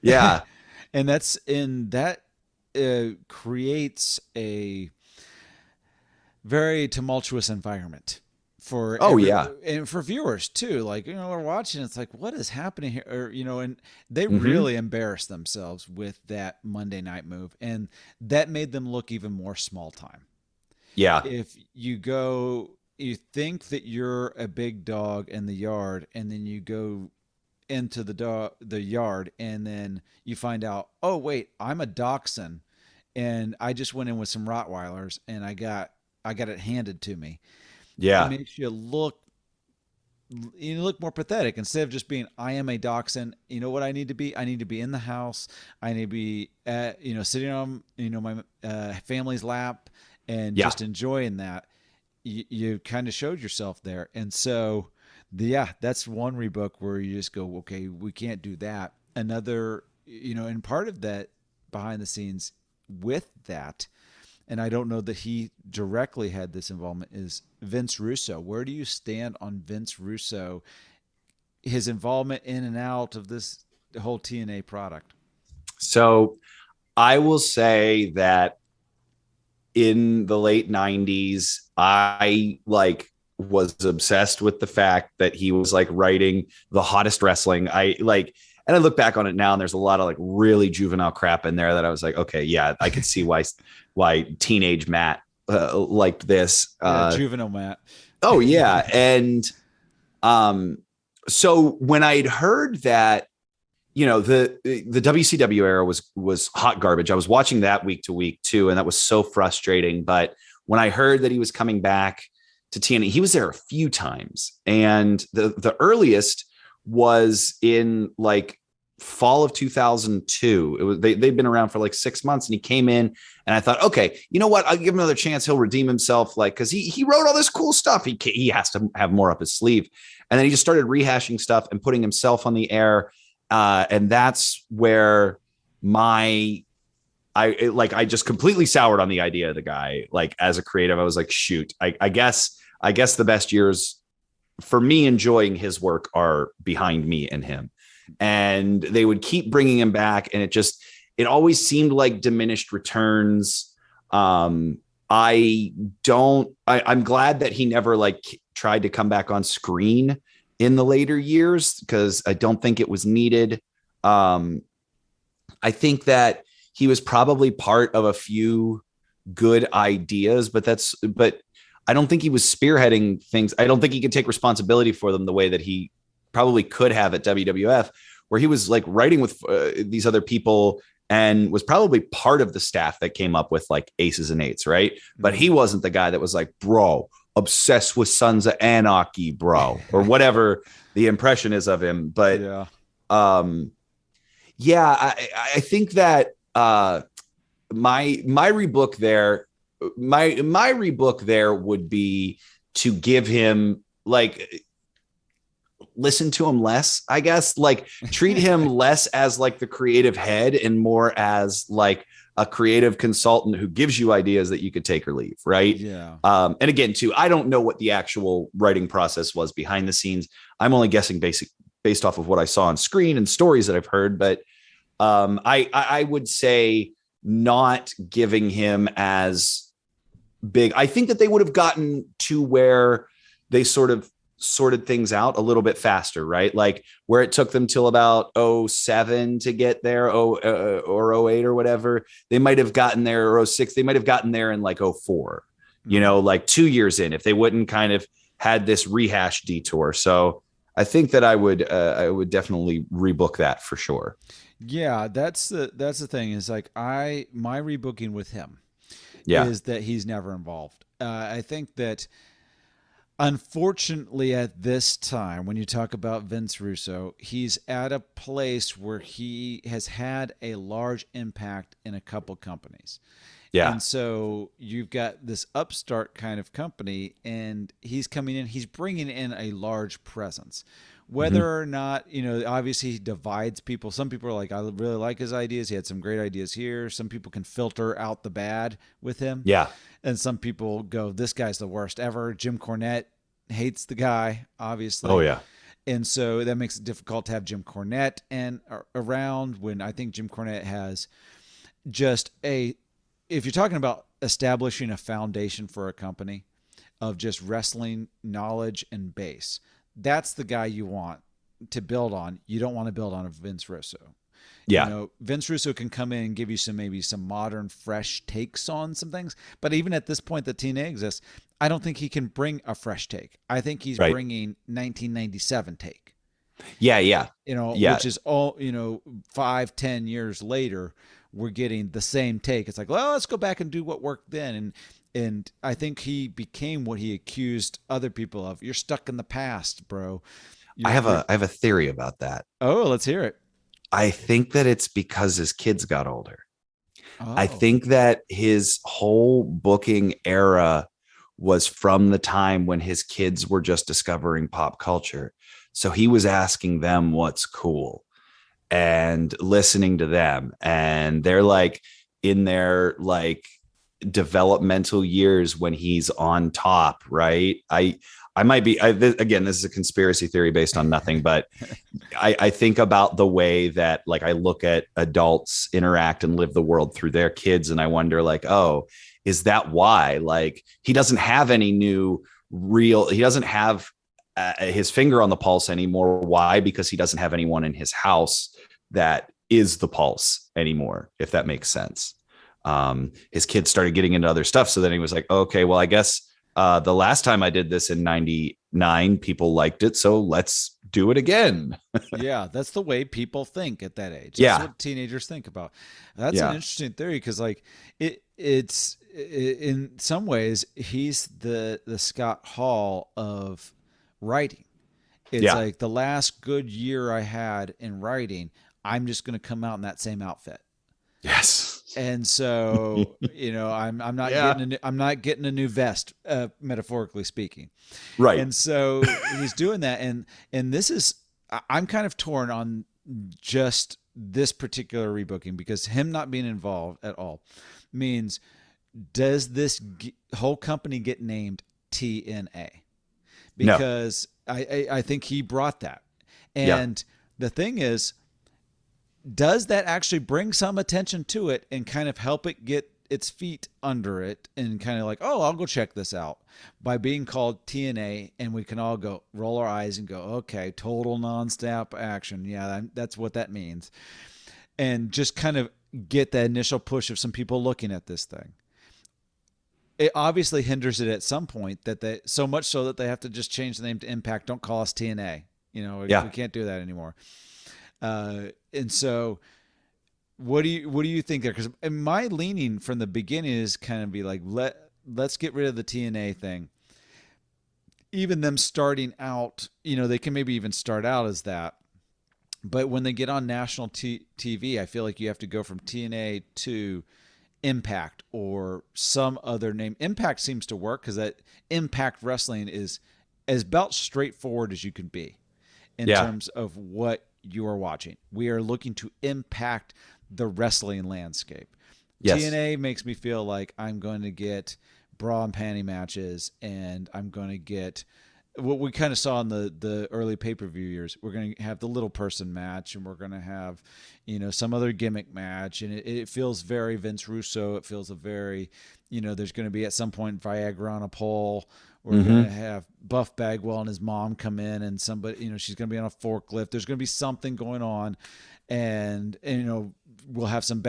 yeah. And that creates a very tumultuous environment for Oh yeah. and for viewers too. Like, we're watching, it's like, what is happening here? Or, and they Mm-hmm. really embarrassed themselves with that Monday night move, and that made them look even more small time. Yeah. If you think that you're a big dog in the yard, and then you go into the yard, and then you find out, oh wait, I'm a dachshund, and I just went in with some Rottweilers, and I got it handed to me. It Yeah. makes you look more pathetic, instead of just being, I am a dachshund. You know what I need to be? I need to be in the house. I need to be sitting on my family's lap and Yeah. just enjoying that. You kind of showed yourself there. And so yeah, that's one rebook where you just go, okay, we can't do that. Another, and part of that behind the scenes with that, and I don't know that he directly had this involvement, is Vince Russo. Where do you stand on Vince Russo, his involvement in and out of this whole TNA product? So I will say that in the late 90s, I like was obsessed with the fact that he was like writing the hottest wrestling. I like, and I look back on it now, and there's a lot of like really juvenile crap in there that I was like, okay, yeah, I could see why teenage Matt liked this. Yeah, juvenile Matt. Oh yeah, and um, so when I'd heard that, the WCW era was hot garbage. I was watching that week to week too, and that was so frustrating. But when I heard that he was coming back to TNA, he was there a few times, and the earliest was in like fall of 2002. It was they'd been around for like 6 months, and he came in, and I thought, okay, you know what? I'll give him another chance. He'll redeem himself, like, because he wrote all this cool stuff. He has to have more up his sleeve, and then he just started rehashing stuff and putting himself on the air. And that's where I just completely soured on the idea of the guy. Like, as a creative, I was like, shoot, I guess the best years for me enjoying his work are behind me and him. And they would keep bringing him back, and it always seemed like diminished returns. I'm glad that he never like tried to come back on screen in the later years, because I don't think it was needed. I think that he was probably part of a few good ideas, but I don't think he was spearheading things. I don't think he could take responsibility for them the way that he probably could have at WWF, where he was like writing with these other people and was probably part of the staff that came up with like aces and eights, right? Mm-hmm. But he wasn't the guy that was like, bro, obsessed with Sons of Anarchy, bro, or whatever the impression is of him. But I think that my rebook there would be to give him like, listen to him less, I guess, like treat him less as like the creative head and more as like a creative consultant who gives you ideas that you could take or leave. Right. Yeah. And again, too, I don't know what the actual writing process was behind the scenes. I'm only guessing based off of what I saw on screen and stories that I've heard. But I would say not giving him as big. I think that they would have gotten to where they sort of sorted things out a little bit faster, right? Like where it took them till about 07 to get there, or 08 or whatever. They might have gotten there, or 06. They might have gotten there in like 04, like 2 years in, if they wouldn't kind of had this rehash detour. So I think that I would definitely rebook that for sure. Yeah, that's the thing, is like my rebooking with him Yeah. is that he's never involved. I think that Unfortunately, at this time, when you talk about Vince Russo, he's at a place where he has had a large impact in a couple companies. Yeah. And so you've got this upstart kind of company, and he's coming in, he's bringing in a large presence. Hmm. Whether or not, obviously he divides people. Some people are like, I really like his ideas. He had some great ideas here. Some people can filter out the bad with him. Yeah. And some people go, this guy's the worst ever. Jim Cornette hates the guy, Oh obviously. yeah. And so that makes it difficult to have Jim Cornette and around when I think Jim Cornette has just if you're talking about establishing a foundation for a company of just wrestling knowledge and base, that's the guy you want to build on. You don't want to build on a Vince Russo. Yeah. Vince Russo can come in and give you maybe some modern, fresh takes on some things. But even at this point that TNA exists, I don't think he can bring a fresh take. I think he's Right. bringing 1997 take. Yeah. Yeah. Yeah. Which is all, 5-10 years later, we're getting the same take. It's like, well, let's go back and do what worked then. And I think he became what he accused other people of. You're stuck in the past, bro. I have a theory about that. Oh, let's hear it. I think that it's because his kids got older. I Oh, think that his whole booking era was from the time when his kids were just discovering pop culture. So he was asking them what's cool and listening to them. And they're like in their like developmental years when he's on top, right? I might be, again, this is a conspiracy theory based on nothing, but I think about the way that like I look at adults interact and live the world through their kids. And I wonder like, oh, is that why? Like he doesn't have any new he doesn't have his finger on the pulse anymore. Why? Because he doesn't have anyone in his house that is the pulse anymore, if that makes sense. His kids started getting into other stuff. So then he was like, okay, well, I guess the last time I did this in 99, people liked it. So let's do it again. yeah, that's the way people think at that age. That's Yeah. what teenagers think about. That's an Yeah. interesting theory because, like, it's in some ways he's the Scott Hall of writing. It's Yeah. like the last good year I had in writing, I'm just going to come out in that same outfit. Yes. And so, I'm not Yeah. I'm not getting a new vest, metaphorically speaking. Right. And so he's doing that, and this is I'm kind of torn on just this particular rebooking because him not being involved at all means does this whole company get named TNA? No. Because I think he brought that, Yeah. and the thing is, does that actually bring some attention to it and kind of help it get its feet under it and kind of like, oh, I'll go check this out by being called TNA, and we can all go roll our eyes and go, okay, total nonstop action. Yeah, that's what that means. And just kind of get that initial push of some people looking at this thing. It obviously hinders it at some point that they so much so that they have to just change the name to Impact. Don't call us TNA. We Yeah. can't do that anymore. And so what do you think there? Because my leaning from the beginning is kind of be like let's get rid of the TNA thing. Even them starting out, they can maybe even start out as that, but when they get on national TV, I feel like you have to go from TNA to Impact or some other name. Impact seems to work because that Impact Wrestling is as about straightforward as you can be in Yeah. terms of what you are watching. We are looking to impact the wrestling landscape. Yes. TNA makes me feel like I'm going to get bra and panty matches, and I'm going to get what we kind of saw in the early pay-per-view years. We're going to have the little person match, and we're going to have, some other gimmick match, and it feels very Vince Russo. It feels a very, there's going to be at some point Viagra on a pole. We're going to Mm-hmm. have Buff Bagwell and his mom come in, and somebody, she's going to be on a forklift. There's going to be something going on, and we'll have some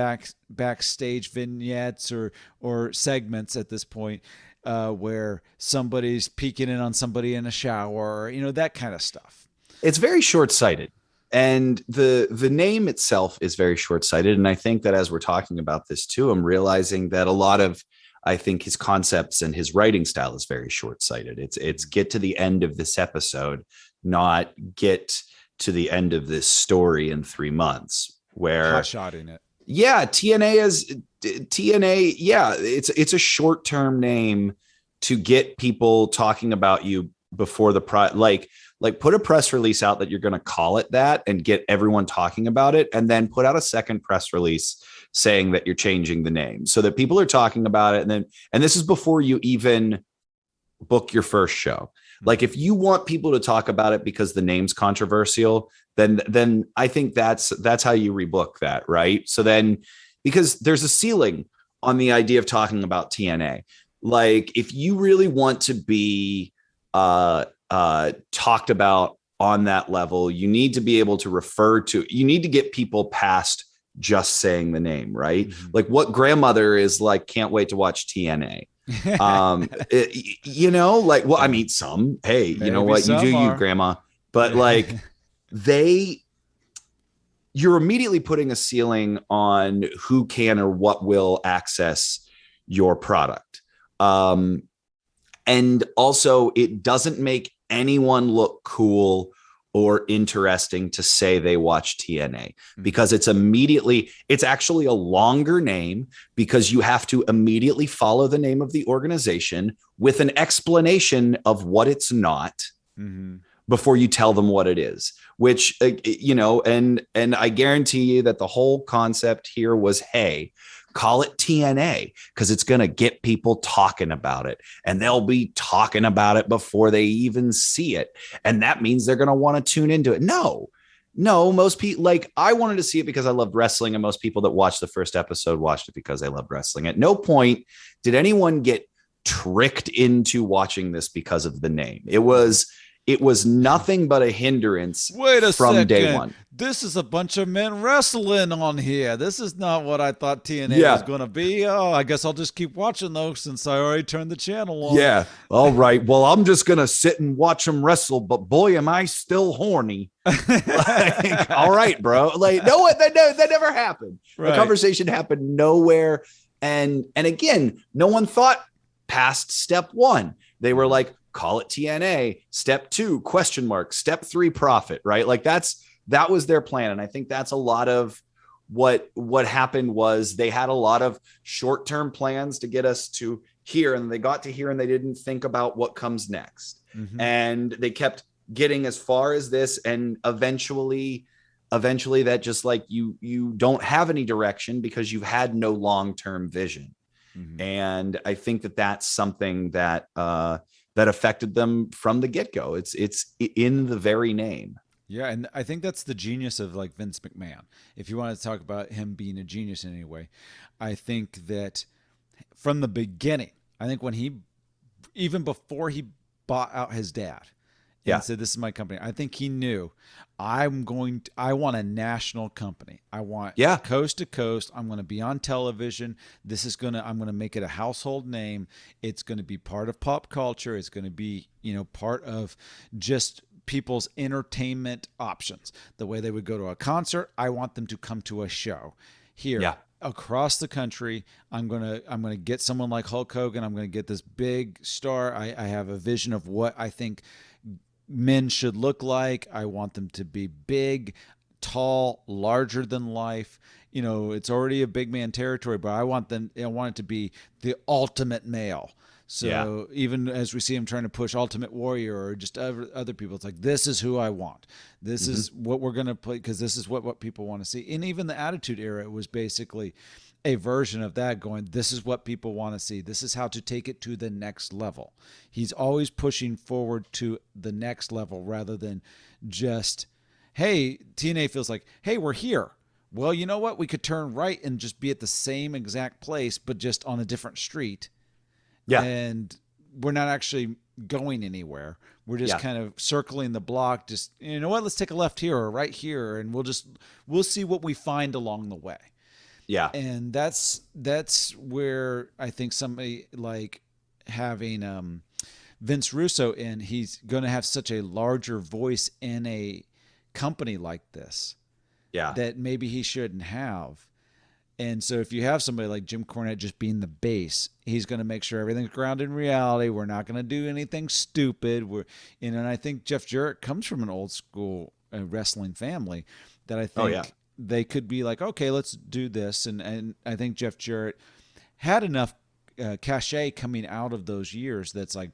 backstage vignettes or segments at this point where somebody's peeking in on somebody in a shower, that kind of stuff. It's very short-sighted. And the name itself is very short-sighted. And I think that as we're talking about this too, I'm realizing that a lot of I think his concepts and his writing style is very short-sighted. It's get to the end of this episode, not get to the end of this story in 3 months. Where hot-shotting it. Yeah, TNA. Yeah, it's a short-term name to get people talking about you before the like put a press release out that you're going to call it that and get everyone talking about it, and then put out a second press release saying that you're changing the name so that people are talking about it. And this is before you even book your first show. Like if you want people to talk about it because the name's controversial, then I think that's how you rebook that, right? So then, because there's a ceiling on the idea of talking about TNA. Like if you really want to be talked about on that level, you need to be able to you need to get people past just saying the name, right? Mm-hmm. Like what grandmother is like, can't wait to watch TNA. Like, well, I mean, hey, maybe you know what, you do you, grandma, but like you're immediately putting a ceiling on who can or what will access your product. And also it doesn't make anyone look cool or interesting to say they watch TNA, because it's actually a longer name, because you have to immediately follow the name of the organization with an explanation of what it's not before you tell them what it is, which, and I guarantee you that the whole concept here was, hey, call it TNA because it's going to get people talking about it, and they'll be talking about it before they even see it. And that means they're going to want to tune into it. No, most people, like, I wanted to see it because I loved wrestling, and most people that watched the first episode watched it because they loved wrestling. At no point did anyone get tricked into watching this because of the name. It was nothing but a hindrance from day one. This is a bunch of men wrestling on here. This is not what I thought TNA was going to be. Oh, I guess I'll just keep watching those since I already turned the channel on. Yeah. All right. Well, I'm just going to sit and watch them wrestle, but boy, am I still horny. Like, all right, bro. Like, no, that never happened. Right. The conversation happened nowhere. And again, no one thought past step one. They were like, call it TNA. Step 2, ? Step 3, profit, right? Like that was their plan. And I think that's a lot of what happened was they had a lot of short-term plans to get us to here, and they got to here and they didn't think about what comes next. And they kept getting as far as this, and eventually that just like you don't have any direction because you've had no long-term vision. And I think that's something that affected them from the get-go. It's in the very name. Yeah, and I think that's the genius of like Vince McMahon. If you want to talk about him being a genius in any way, I think that from the beginning, I think even before he bought out his dad and said, this is my company, I think he knew I want a national company. I want coast to coast. I'm going to be on television. I'm going to make it a household name. It's going to be part of pop culture. It's going to be, part of just people's entertainment options. The way they would go to a concert, I want them to come to a show here. Across the country, I'm gonna get someone like Hulk Hogan. I'm gonna get this big star. I have a vision of what I think men should look like. I want them to be big, tall, larger than life. It's already a big man territory, but I want it to be the ultimate male. So even as we see him trying to push Ultimate Warrior or just other people, it's like, this is who I want. This is what we're going to play, because this is what people want to see. And even the Attitude Era was basically a version of that, going, this is what people want to see. This is how to take it to the next level. He's always pushing forward to the next level rather than just, hey, TNA feels like, hey, we're here. Well, you know what? We could turn right and just be at the same exact place, but just on a different street. Yeah. And we're not actually going anywhere. We're just kind of circling the block. Just, you know what? Let's take a left here or right here, and we'll see what we find along the way. Yeah. And that's where I think somebody like having Vince Russo in, he's going to have such a larger voice in a company like this. Yeah. That maybe he shouldn't have. And so if you have somebody like Jim Cornette just being the base, he's going to make sure everything's grounded in reality. We're not going to do anything stupid. And I think Jeff Jarrett comes from an old school wrestling family that I Oh yeah. think they could be like, okay, let's do this. And I think Jeff Jarrett had enough cachet coming out of those years that's like,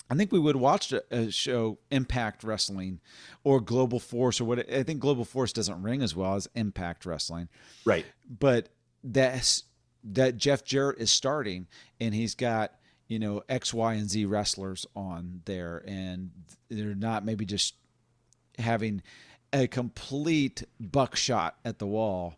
I think we would watch a show Impact Wrestling or Global Force or what. I think Global Force doesn't ring as well as Impact Wrestling, Right. but that Jeff Jarrett is starting, and he's got X, Y, and Z wrestlers on there, and they're not maybe just having a complete buckshot at the wall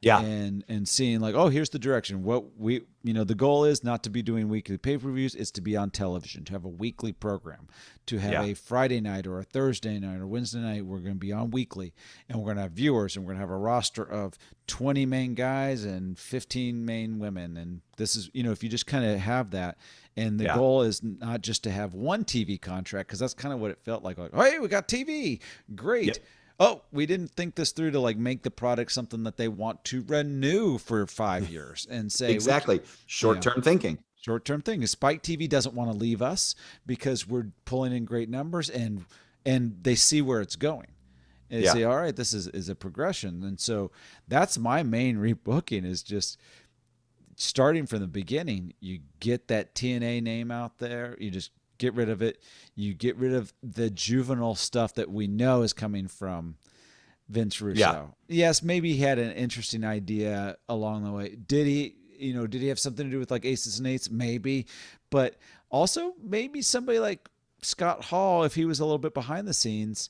Yeah. and seeing like, oh, here's the direction. What the goal is not to be doing weekly pay-per-views. It's to be on television, to have a weekly program, to have a Friday night or a Thursday night or Wednesday night. We're going to be on weekly, and we're going to have viewers, and we're going to have a roster of 20 main guys and 15 main women. And this is, if you just kind of have that, and the goal is not just to have one TV contract, because that's kind of what it felt like, hey, we got TV. Great. Yep. Oh, we didn't think this through to like make the product something that they want to renew for 5 years and say Exactly. Short-term thinking. Short-term thing. Spike TV doesn't want to leave us because we're pulling in great numbers and they see where it's going. And they say, all right, this is a progression. And so that's my main rebooking is just starting from the beginning. You get that TNA name out there. You just get rid of it. You get rid of the juvenile stuff that we know is coming from Vince Russo. Yeah. Yes, maybe he had an interesting idea along the way. Did he have something to do with like Aces and Eights? Maybe. But also maybe somebody like Scott Hall, if he was a little bit behind the scenes,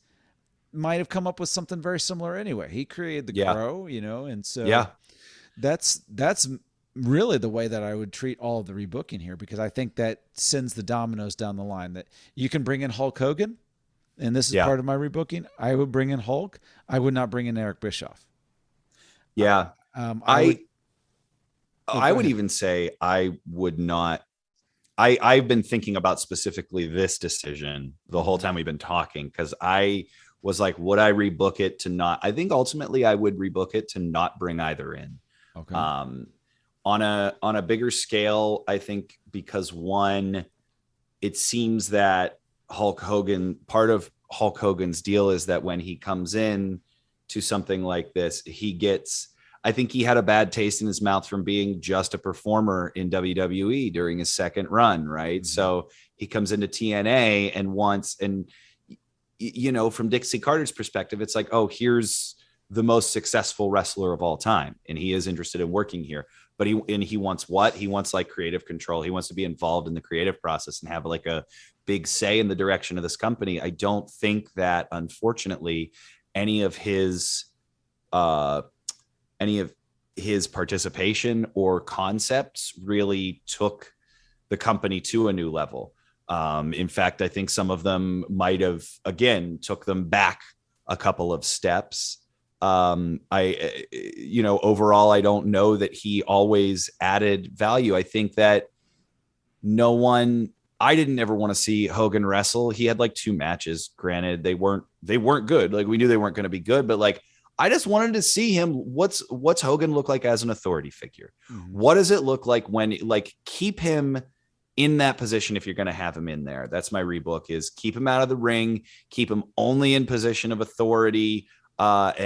might have come up with something very similar anyway. He created the Crow, and so that's really the way that I would treat all of the rebooking here, because I think that sends the dominoes down the line that you can bring in Hulk Hogan, and this is part of my rebooking. I would bring in Hulk. I would not bring in Eric Bischoff. Yeah. I would even say I would not. I've been thinking about specifically this decision the whole time we've been talking, because I was like, would I rebook it to not? I think ultimately I would rebook it to not bring either in. Okay. On a bigger scale, I think because one, it seems that part of Hulk Hogan's deal is that when he comes in to something like this, I think he had a bad taste in his mouth from being just a performer in WWE during his second run, right? Mm-hmm. So he comes into TNA and from Dixie Carter's perspective, it's like, oh, here's the most successful wrestler of all time, and he is interested in working here. But he wants what? He wants like creative control. He wants to be involved in the creative process and have like a big say in the direction of this company. I don't think that, unfortunately, any of his participation or concepts really took the company to a new level. In fact, I think some of them might have, again, took them back a couple of steps. Overall, I don't know that he always added value. I think that I didn't ever want to see Hogan wrestle. He had like 2 matches. Granted, they weren't good. Like, we knew they weren't going to be good, but like, I just wanted to see him. What's Hogan look like as an authority figure? Mm-hmm. What does it look like when, like, keep him in that position if you're going to have him in there? That's my rebook, is keep him out of the ring, keep him only in position of authority. But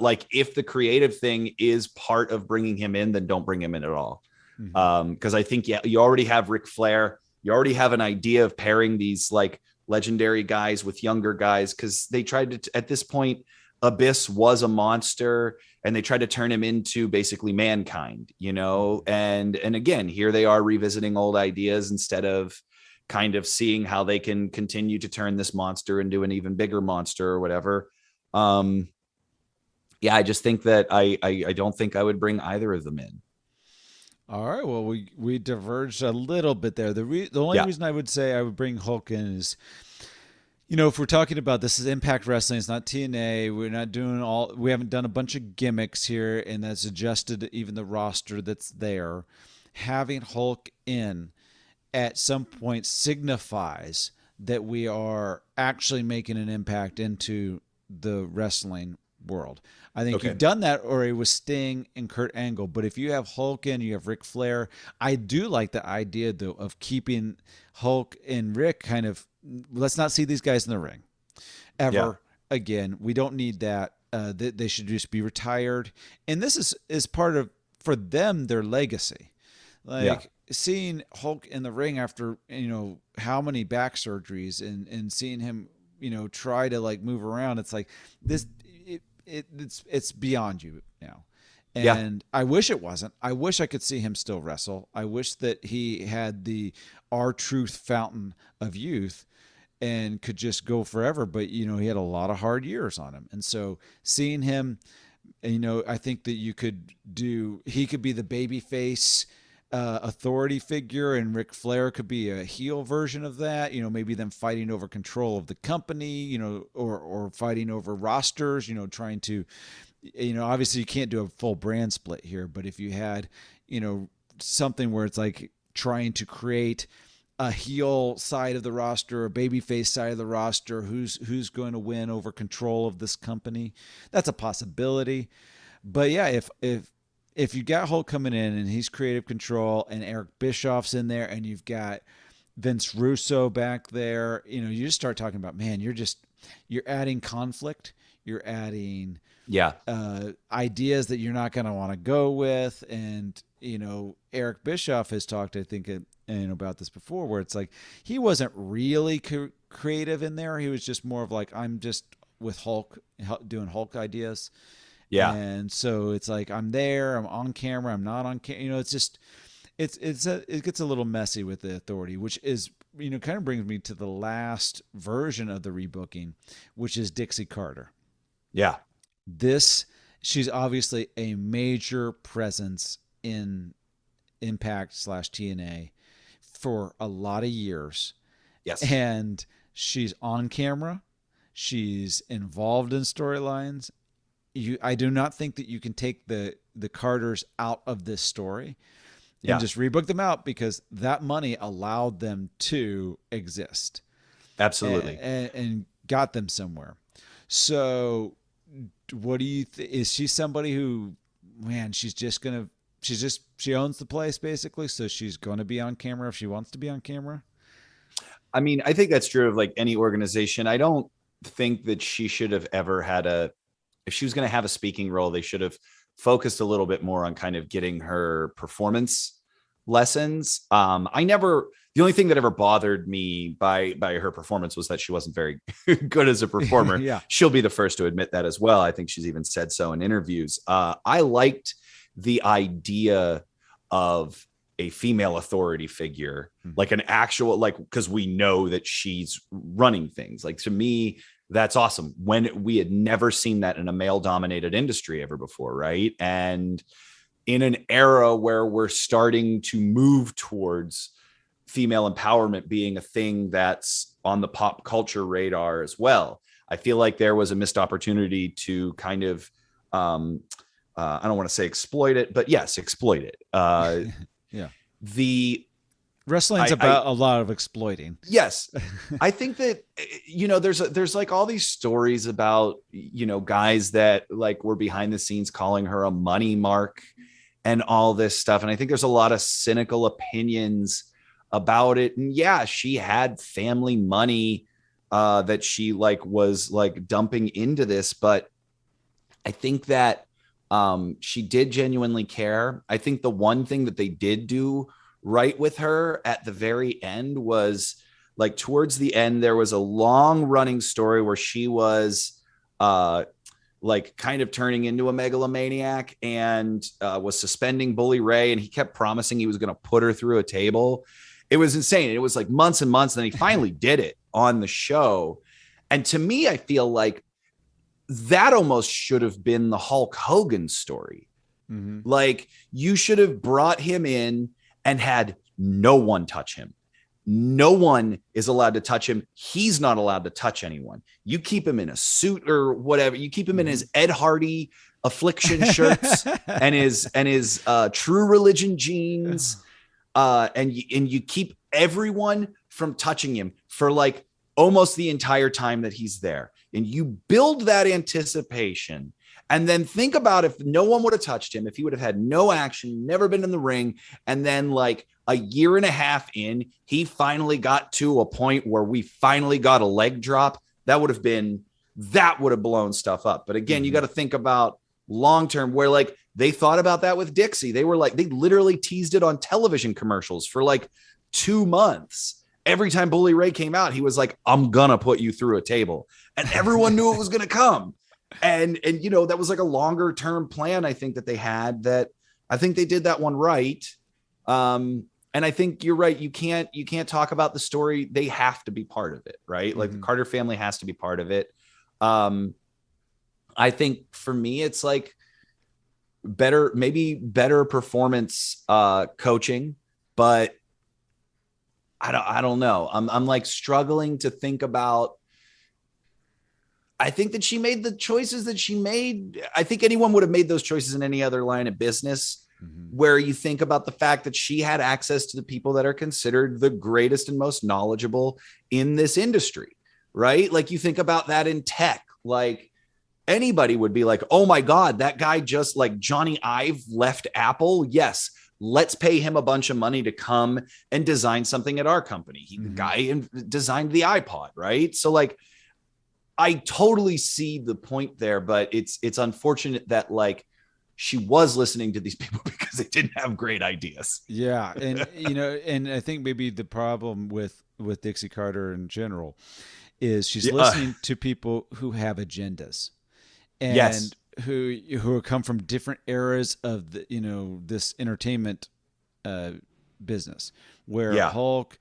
like, if the creative thing is part of bringing him in, then don't bring him in at all. Mm-hmm. Because I think, you already have Ric Flair. You already have an idea of pairing these like legendary guys with younger guys, because they tried to, at this point, Abyss was a monster and they tried to turn him into basically Mankind, and again, here they are revisiting old ideas instead of kind of seeing how they can continue to turn this monster into an even bigger monster or whatever. I just think that I don't think I would bring either of them in. All right. Well, we diverged a little bit there. The only reason I would say I would bring Hulk in is, if we're talking about this is Impact Wrestling, it's not TNA. We haven't done a bunch of gimmicks here, and that's adjusted even the roster that's there. Having Hulk in at some point signifies that we are actually making an impact into the wrestling world. I think Okay. you've done that already with Sting and Kurt Angle, but if you have Hulk and you have Ric Flair, I do like the idea though of keeping Hulk and Rick kind of, let's not see these guys in the ring Yeah. ever again. We don't need that. They should just be retired. And this is part of, for them, their legacy. Yeah. Like seeing Hulk in the ring after, how many back surgeries, and seeing him, try to like move around. It's like this, it's beyond you now. Yeah. And I wish it wasn't. I wish I could see him still wrestle. I wish that he had the R-Truth fountain of youth and could just go forever. But, he had a lot of hard years on him. And so seeing him, I think that he could be the baby face authority figure, and Ric Flair could be a heel version of that. Maybe them fighting over control of the company, or fighting over rosters, trying to, obviously you can't do a full brand split here, but if you had, something where it's like trying to create a heel side of the roster, a babyface side of the roster, who's going to win over control of this company, that's a possibility. But yeah, if you got Hulk coming in and he's creative control, and Eric Bischoff's in there, and you've got Vince Russo back there, you just start talking about, man, you're adding conflict, you're adding Yeah. ideas that you're not going to want to go with. And, Eric Bischoff has talked, I think, about this before, where it's like, he wasn't really creative in there. He was just more of like, I'm just with Hulk, doing Hulk ideas. Yeah. And so it's like, I'm there, I'm on camera, I'm not on camera. It's just, it gets a little messy with the authority, which is, kind of brings me to the last version of the rebooking, which is Dixie Carter. Yeah. She's obviously a major presence in Impact / TNA for a lot of years. Yes. And she's on camera. She's involved in storylines. I do not think that you can take the Carters out of this story and just rebook them out, because that money allowed them to exist. Absolutely. And got them somewhere. So what do you is she somebody who, man, she owns the place basically, so she's going to be on camera if she wants to be on camera? I mean, I think that's true of like any organization. I don't think that she should have ever had if she was going to have a speaking role, they should have focused a little bit more on kind of getting her performance lessons. The only thing that ever bothered me by her performance was that she wasn't very good as a performer. Yeah. She'll be the first to admit that as well. I think she's even said so in interviews. I liked the idea of a female authority figure, like an actual, like, because we know that she's running things. Like, to me, that's awesome. When we had never seen that in a male dominated industry ever before. Right. And in an era where we're starting to move towards female empowerment being a thing that's on the pop culture radar as well, I feel like there was a missed opportunity to kind of, I don't want to say exploit it, but yes, exploit it. Yeah. The wrestling's about a lot of exploiting. Yes. I think that, there's like all these stories about, guys that like were behind the scenes calling her a money mark and all this stuff. And I think there's a lot of cynical opinions about it. And yeah, she had family money that she like was like dumping into this, but I think that she did genuinely care. I think the one thing that they did do right with her at the very end was, like, towards the end, there was a long running story where she was like kind of turning into a megalomaniac and was suspending Bully Ray. And he kept promising he was going to put her through a table. It was insane. It was like months and months. And then he finally did it on the show. And to me, I feel like that almost should have been the Hulk Hogan story. Mm-hmm. Like, you should have brought him in and had no one touch him. No one is allowed to touch him. He's not allowed to touch anyone. You keep him in a suit or whatever. You keep him in his Ed Hardy Affliction shirts and his True Religion jeans. And you keep everyone from touching him for like almost the entire time that he's there. and you build that anticipation. And then think about if no one would have touched him, if he would have had no action, never been in the ring. And then like a year and a half in, he finally got to a point where we finally got a leg drop. That would have blown stuff up. But again, you got to think about long-term where like they thought about that with Dixie. They were like, they literally teased it on television commercials for like 2 months. Every time Bully Ray came out, he was like, I'm gonna put you through a table. And everyone knew it was gonna come. And you know, that was like a longer term plan, I think, that they had. That I think they did that one right. And I think you're right. You can't talk about the story. They have to be part of it, right? Like the Carter family has to be part of it. I think for me, it's like better performance coaching, but I don't know. I'm like struggling to think about. I think that she made the choices that she made. I think anyone would have made those choices in any other line of business, where you think about the fact that she had access to the people that are considered the greatest and most knowledgeable in this industry, right? Like you think about that in tech, like anybody would be like, oh my God, that guy just like Johnny Ive left Apple. Yes. Let's pay him a bunch of money to come and design something at our company. The guy designed the iPod, right? So like, I totally see the point there, but it's unfortunate that like she was listening to these people because they didn't have great ideas. Yeah. And, you know, and I think maybe the problem with Dixie Carter in general is she's listening to people who have agendas and who come from different eras of the, you know, this entertainment business where Hulk,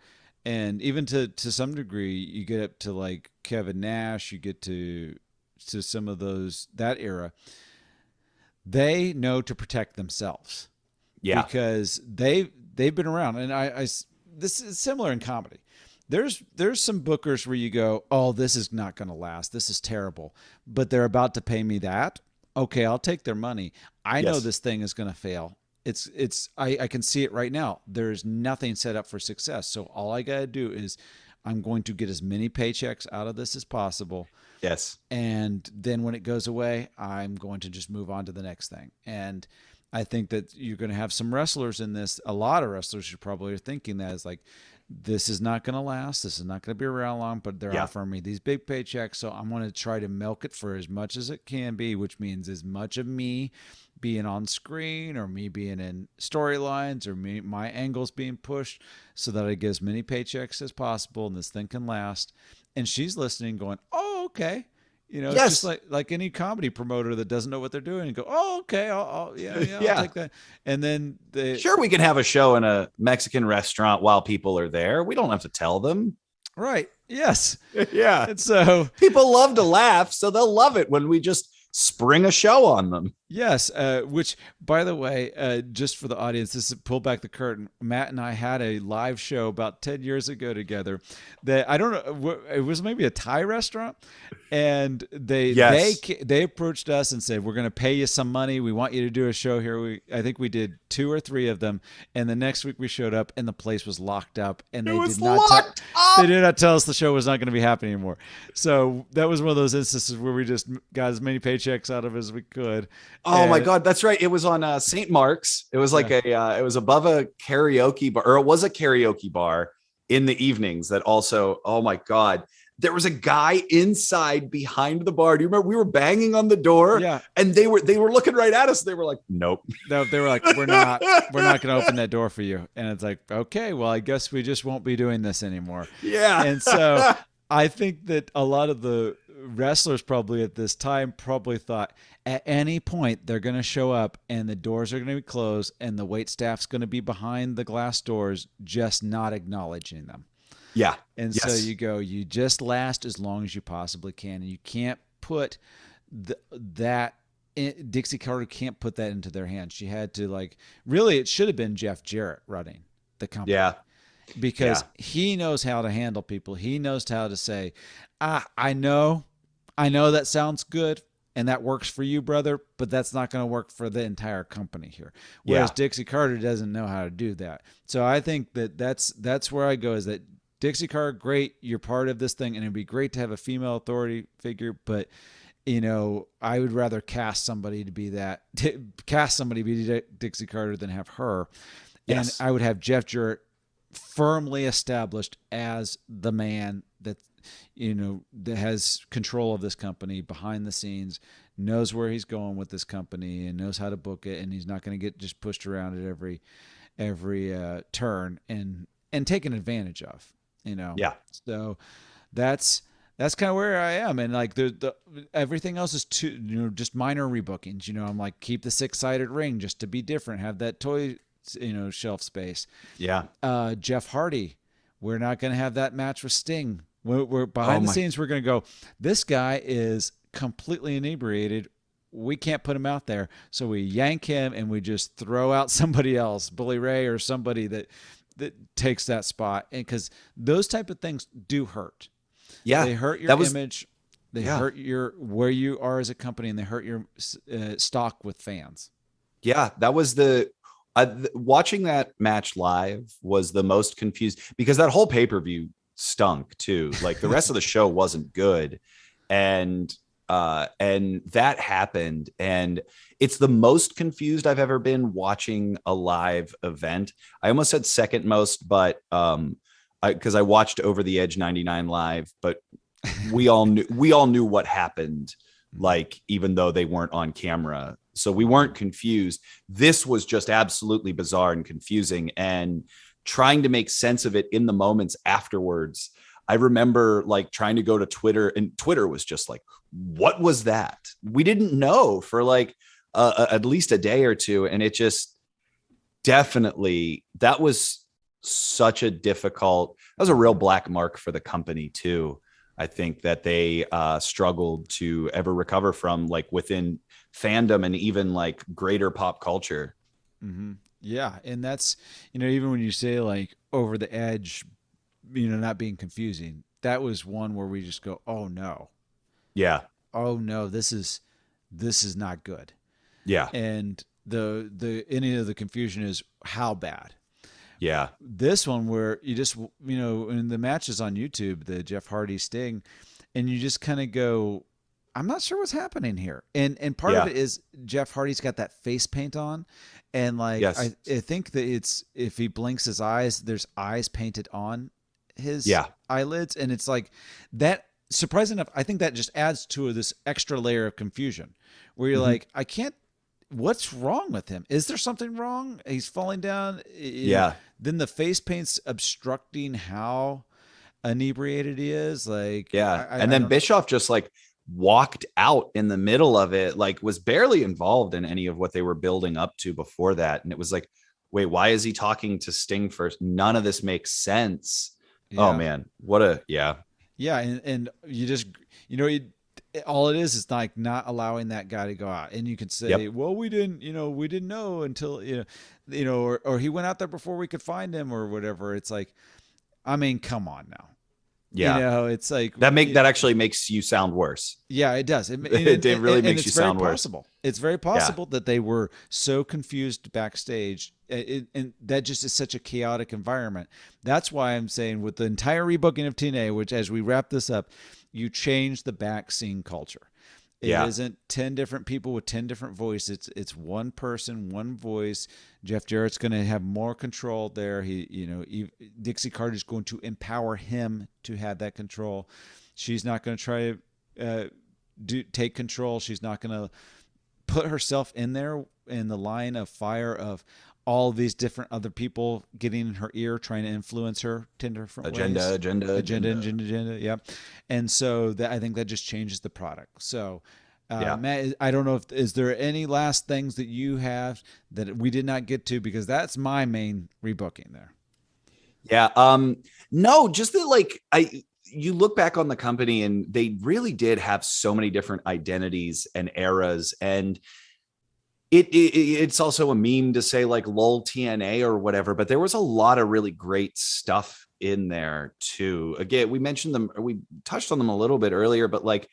and even to some degree, you get up to like Kevin Nash, you get to some of that era. They know to protect themselves, because they've been around. And this is similar in comedy. There's some bookers where you go, oh, this is not going to last. This is terrible, but they're about to pay me that. Okay, I'll take their money. I know this thing is going to fail. I can see it right now. There's nothing set up for success. So all I got to do is I'm going to get as many paychecks out of this as possible. Yes. And then when it goes away, I'm going to just move on to the next thing. And I think that you're going to have some wrestlers in this. A lot of wrestlers who probably are thinking that is like, this is not going to last. This is not going to be around long, but they're offering me these big paychecks. So I'm going to try to milk it for as much as it can be, which means as much of me being on screen or me being in storylines or my angles being pushed so that I get as many paychecks as possible and this thing can last. And she's listening going, oh, okay. You know, it's just like any comedy promoter that doesn't know what they're doing and go, oh, okay, I'll take that. And then we can have a show in a Mexican restaurant while people are there. We don't have to tell them. Right. Yes. Yeah. And so people love to laugh, so they'll love it when we just spring a show on them. Yes, which, by the way, just for the audience, this is pull back the curtain. Matt and I had a live show about 10 years ago together that I don't know, it was maybe a Thai restaurant, and they approached us and said, we're going to pay you some money. We want you to do a show here. I think we did 2 or 3 of them, and the next week we showed up and the place was locked up, and they did not tell us the show was not going to be happening anymore. So that was one of those instances where we just got as many paychecks out of as we could. Oh my God, that's right. It was on St. Mark's. It was like it was above a karaoke bar, or it was a karaoke bar in the evenings that also, oh my God, there was a guy inside behind the bar. Do you remember we were banging on the door? Yeah. And they were looking right at us. They were like, nope. No, they were like, we're not going to open that door for you. And it's like, okay, well, I guess we just won't be doing this anymore. Yeah. And so I think that a lot of the wrestlers probably at this time probably thought at any point they're going to show up and the doors are going to be closed and the wait staff's going to be behind the glass doors, just not acknowledging them. Yeah. And so you go, you just last as long as you possibly can. And you can't put Dixie Carter can't put that into their hands. She had to really, it should have been Jeff Jarrett running the company. Yeah. Because he knows how to handle people. He knows how to say, I know that sounds good and that works for you, brother, but that's not going to work for the entire company here. Whereas Dixie Carter doesn't know how to do that. So I think that's where I go, is that Dixie Carter, great, you're part of this thing, and it'd be great to have a female authority figure, but I would rather cast somebody to be Dixie Carter than have her. And Yes. I would have Jeff Jarrett firmly established as the man that that has control of this company behind the scenes, knows where he's going with this company, and knows how to book it, and he's not going to get just pushed around at every turn and taken advantage of. Yeah. So that's kind of where I am, and like the everything else is just minor rebookings. I'm like, keep the Six-Sided Ring just to be different, have that toy shelf space. Yeah. Jeff Hardy, we're not going to have that match with Sting. We're behind the scenes. We're going to go, this guy is completely inebriated. We can't put him out there. So we yank him and we just throw out somebody else, Bully Ray or somebody that takes that spot. And because those type of things do hurt. Yeah. They hurt your image. They hurt where you are as a company, and they hurt your stock with fans. Yeah. That was watching that match live was the most confused, because that whole pay-per-view stunk too. Like the rest of the show wasn't good. And that happened. And it's the most confused I've ever been watching a live event. I almost said second most, but because I watched Over the Edge 99 live, but we all knew what happened. Like, even though they weren't on camera, so we weren't confused. This was just absolutely bizarre and confusing, and trying to make sense of it in the moments afterwards. I remember like trying to go to Twitter, and Twitter was just like, what was that? We didn't know for like at least a day or two. And it just definitely, that was that was a real black mark for the company too. I think that they struggled to ever recover from, like, within fandom and even like greater pop culture. Mm-hmm. Yeah. And that's, even when you say like Over the Edge, not being confusing, that was one where we just go, oh no. Yeah. Oh no, this is not good. Yeah. And the any of the confusion is how bad. Yeah. This one where you just, in the matches on YouTube, the Jeff Hardy Sting, and you just kind of go, I'm not sure what's happening here. And part of it is Jeff Hardy's got that face paint on. And like, yes. I think that it's, if he blinks his eyes, there's eyes painted on his eyelids. And it's like that, surprising enough, I think that just adds to this extra layer of confusion where you're like, what's wrong with him? Is there something wrong? He's falling down. Yeah. Then the face paint's obstructing how inebriated he is. Like, and then Bischoff just like walked out in the middle of it, like was barely involved in any of what they were building up to before that. And it was like, wait, why is he talking to Sting first? None of this makes sense. Yeah. Oh man, Yeah, and you just, all it is like not allowing that guy to go out. And you could say, well, we didn't know until, or he went out there before we could find him or whatever. It's like, I mean, come on now. Yeah. It's like that actually makes you sound worse. Yeah, it does. It really makes you sound worse. It's very possible that they were so confused backstage. And that just is such a chaotic environment. That's why I'm saying with the entire rebooking of TNA, which as we wrap this up, you change the back scene culture. It isn't 10 different people with 10 different voices. It's one person, one voice. Jeff Jarrett's going to have more control there. Dixie Carter is going to empower him to have that control. She's not going to try to take control. She's not going to put herself in there in the line of fire of all these different other people getting in her ear, trying to influence her 10 different ways. Agenda. Yeah. And so I think that just changes the product. So, Matt, I don't know is there any last things that you have that we did not get to, because that's my main rebooking there. Yeah. No, just that you look back on the company and they really did have so many different identities and eras, and it's also a meme to say like lol TNA or whatever, but there was a lot of really great stuff in there too. Again, we mentioned them, or we touched on them a little bit earlier, but like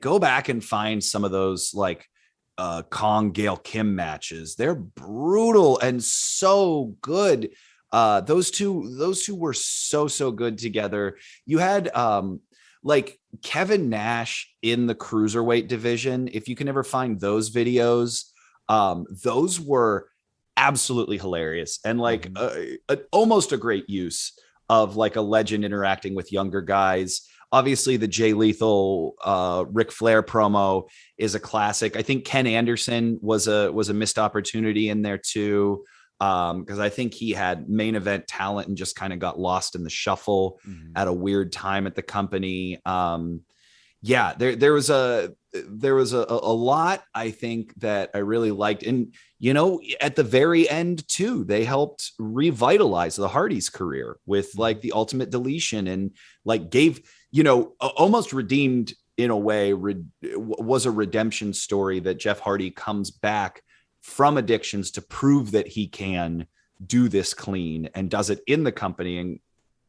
go back and find some of those like Kong Gail Kim matches. They're brutal and so good. Those two were so good together. You had like Kevin Nash in the cruiserweight division. If you can ever find those videos, those were absolutely hilarious and like almost a great use of like a legend interacting with younger guys. Obviously, the Jay Lethal Ric Flair promo is a classic. I think Ken Anderson was a missed opportunity in there too, because I think he had main event talent and just kind of got lost in the shuffle at a weird time at the company. Yeah, there was a lot, I think, that I really liked. And, you know, at the very end, too, they helped revitalize the Hardys' career with like the Ultimate Deletion and like gave, you know, almost redeemed in a way, was a redemption story that Jeff Hardy comes back from addictions to prove that he can do this clean and does it in the company and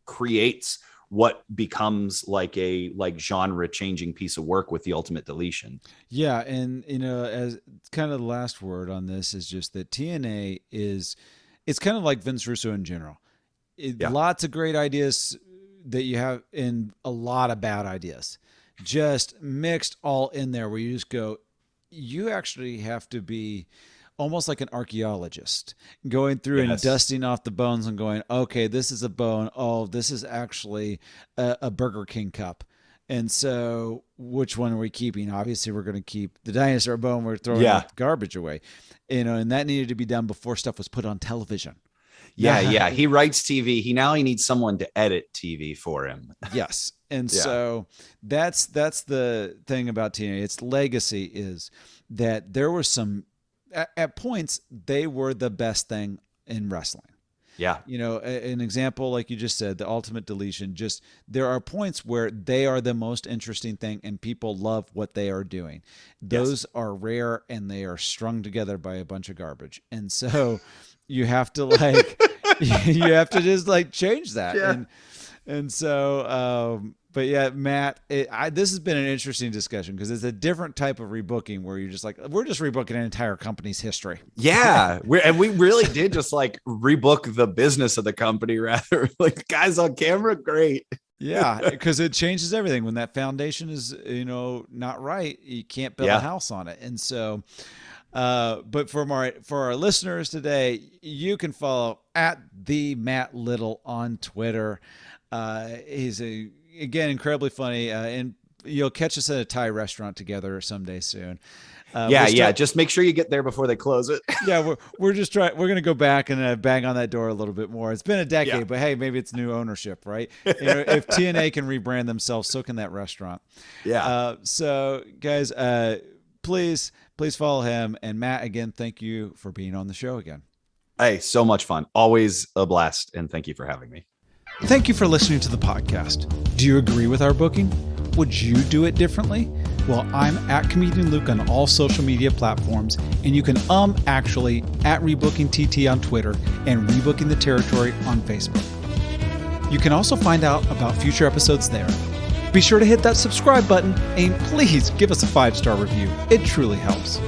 creates what becomes like a genre changing piece of work with the Ultimate Deletion. Yeah. And, you know, as kind of the last word on this is just that TNA it's kind of like Vince Russo in general. Lots of great ideas that you have and a lot of bad ideas just mixed all in there where you just go, you actually have to be almost like an archaeologist going through and dusting off the bones and going, okay, this is a bone. Oh, this is actually a Burger King cup. And so which one are we keeping? Obviously we're going to keep the dinosaur bone. We're throwing the garbage away, you know, and that needed to be done before stuff was put on television. Yeah. He writes TV. He needs someone to edit TV for him. Yes. And so that's the thing about TNA. Its legacy is that there were some, at points, they were the best thing in wrestling. Yeah. You know, an example, like you just said, the Ultimate Deletion, just there are points where they are the most interesting thing and people love what they are doing. Those are rare and they are strung together by a bunch of garbage. And so you have to like, you have to just like change that. Yeah. And so, but yeah, Matt, this has been an interesting discussion because it's a different type of rebooking where you're just like, we're just rebooking an entire company's history. Yeah. We really did just like rebook the business of the company rather. Like guys on camera, great. Yeah, because it changes everything. When that foundation is, you know, not right, you can't build a house on it. And so, but for our listeners today, you can follow at the Matt Little on Twitter. He's again incredibly funny, and you'll catch us at a Thai restaurant together someday soon. Just make sure you get there before they close it. Yeah, we're going to go back and bang on that door a little bit more. It's been a decade, but hey, maybe it's new ownership, right? You know, if TNA can rebrand themselves, so can that restaurant. Yeah. So guys, please follow him. And Matt, again, thank you for being on the show again. Hey, so much fun. Always a blast. And thank you for having me. Thank you for listening to the podcast. Do you agree with our booking? Would you do it differently? Well, I'm at Comedian Luke on all social media platforms, and you can actually at Rebooking TT on Twitter and Rebooking the Territory on Facebook. You can also find out about future episodes there. Be sure to hit that subscribe button and please give us a 5-star review. It truly helps.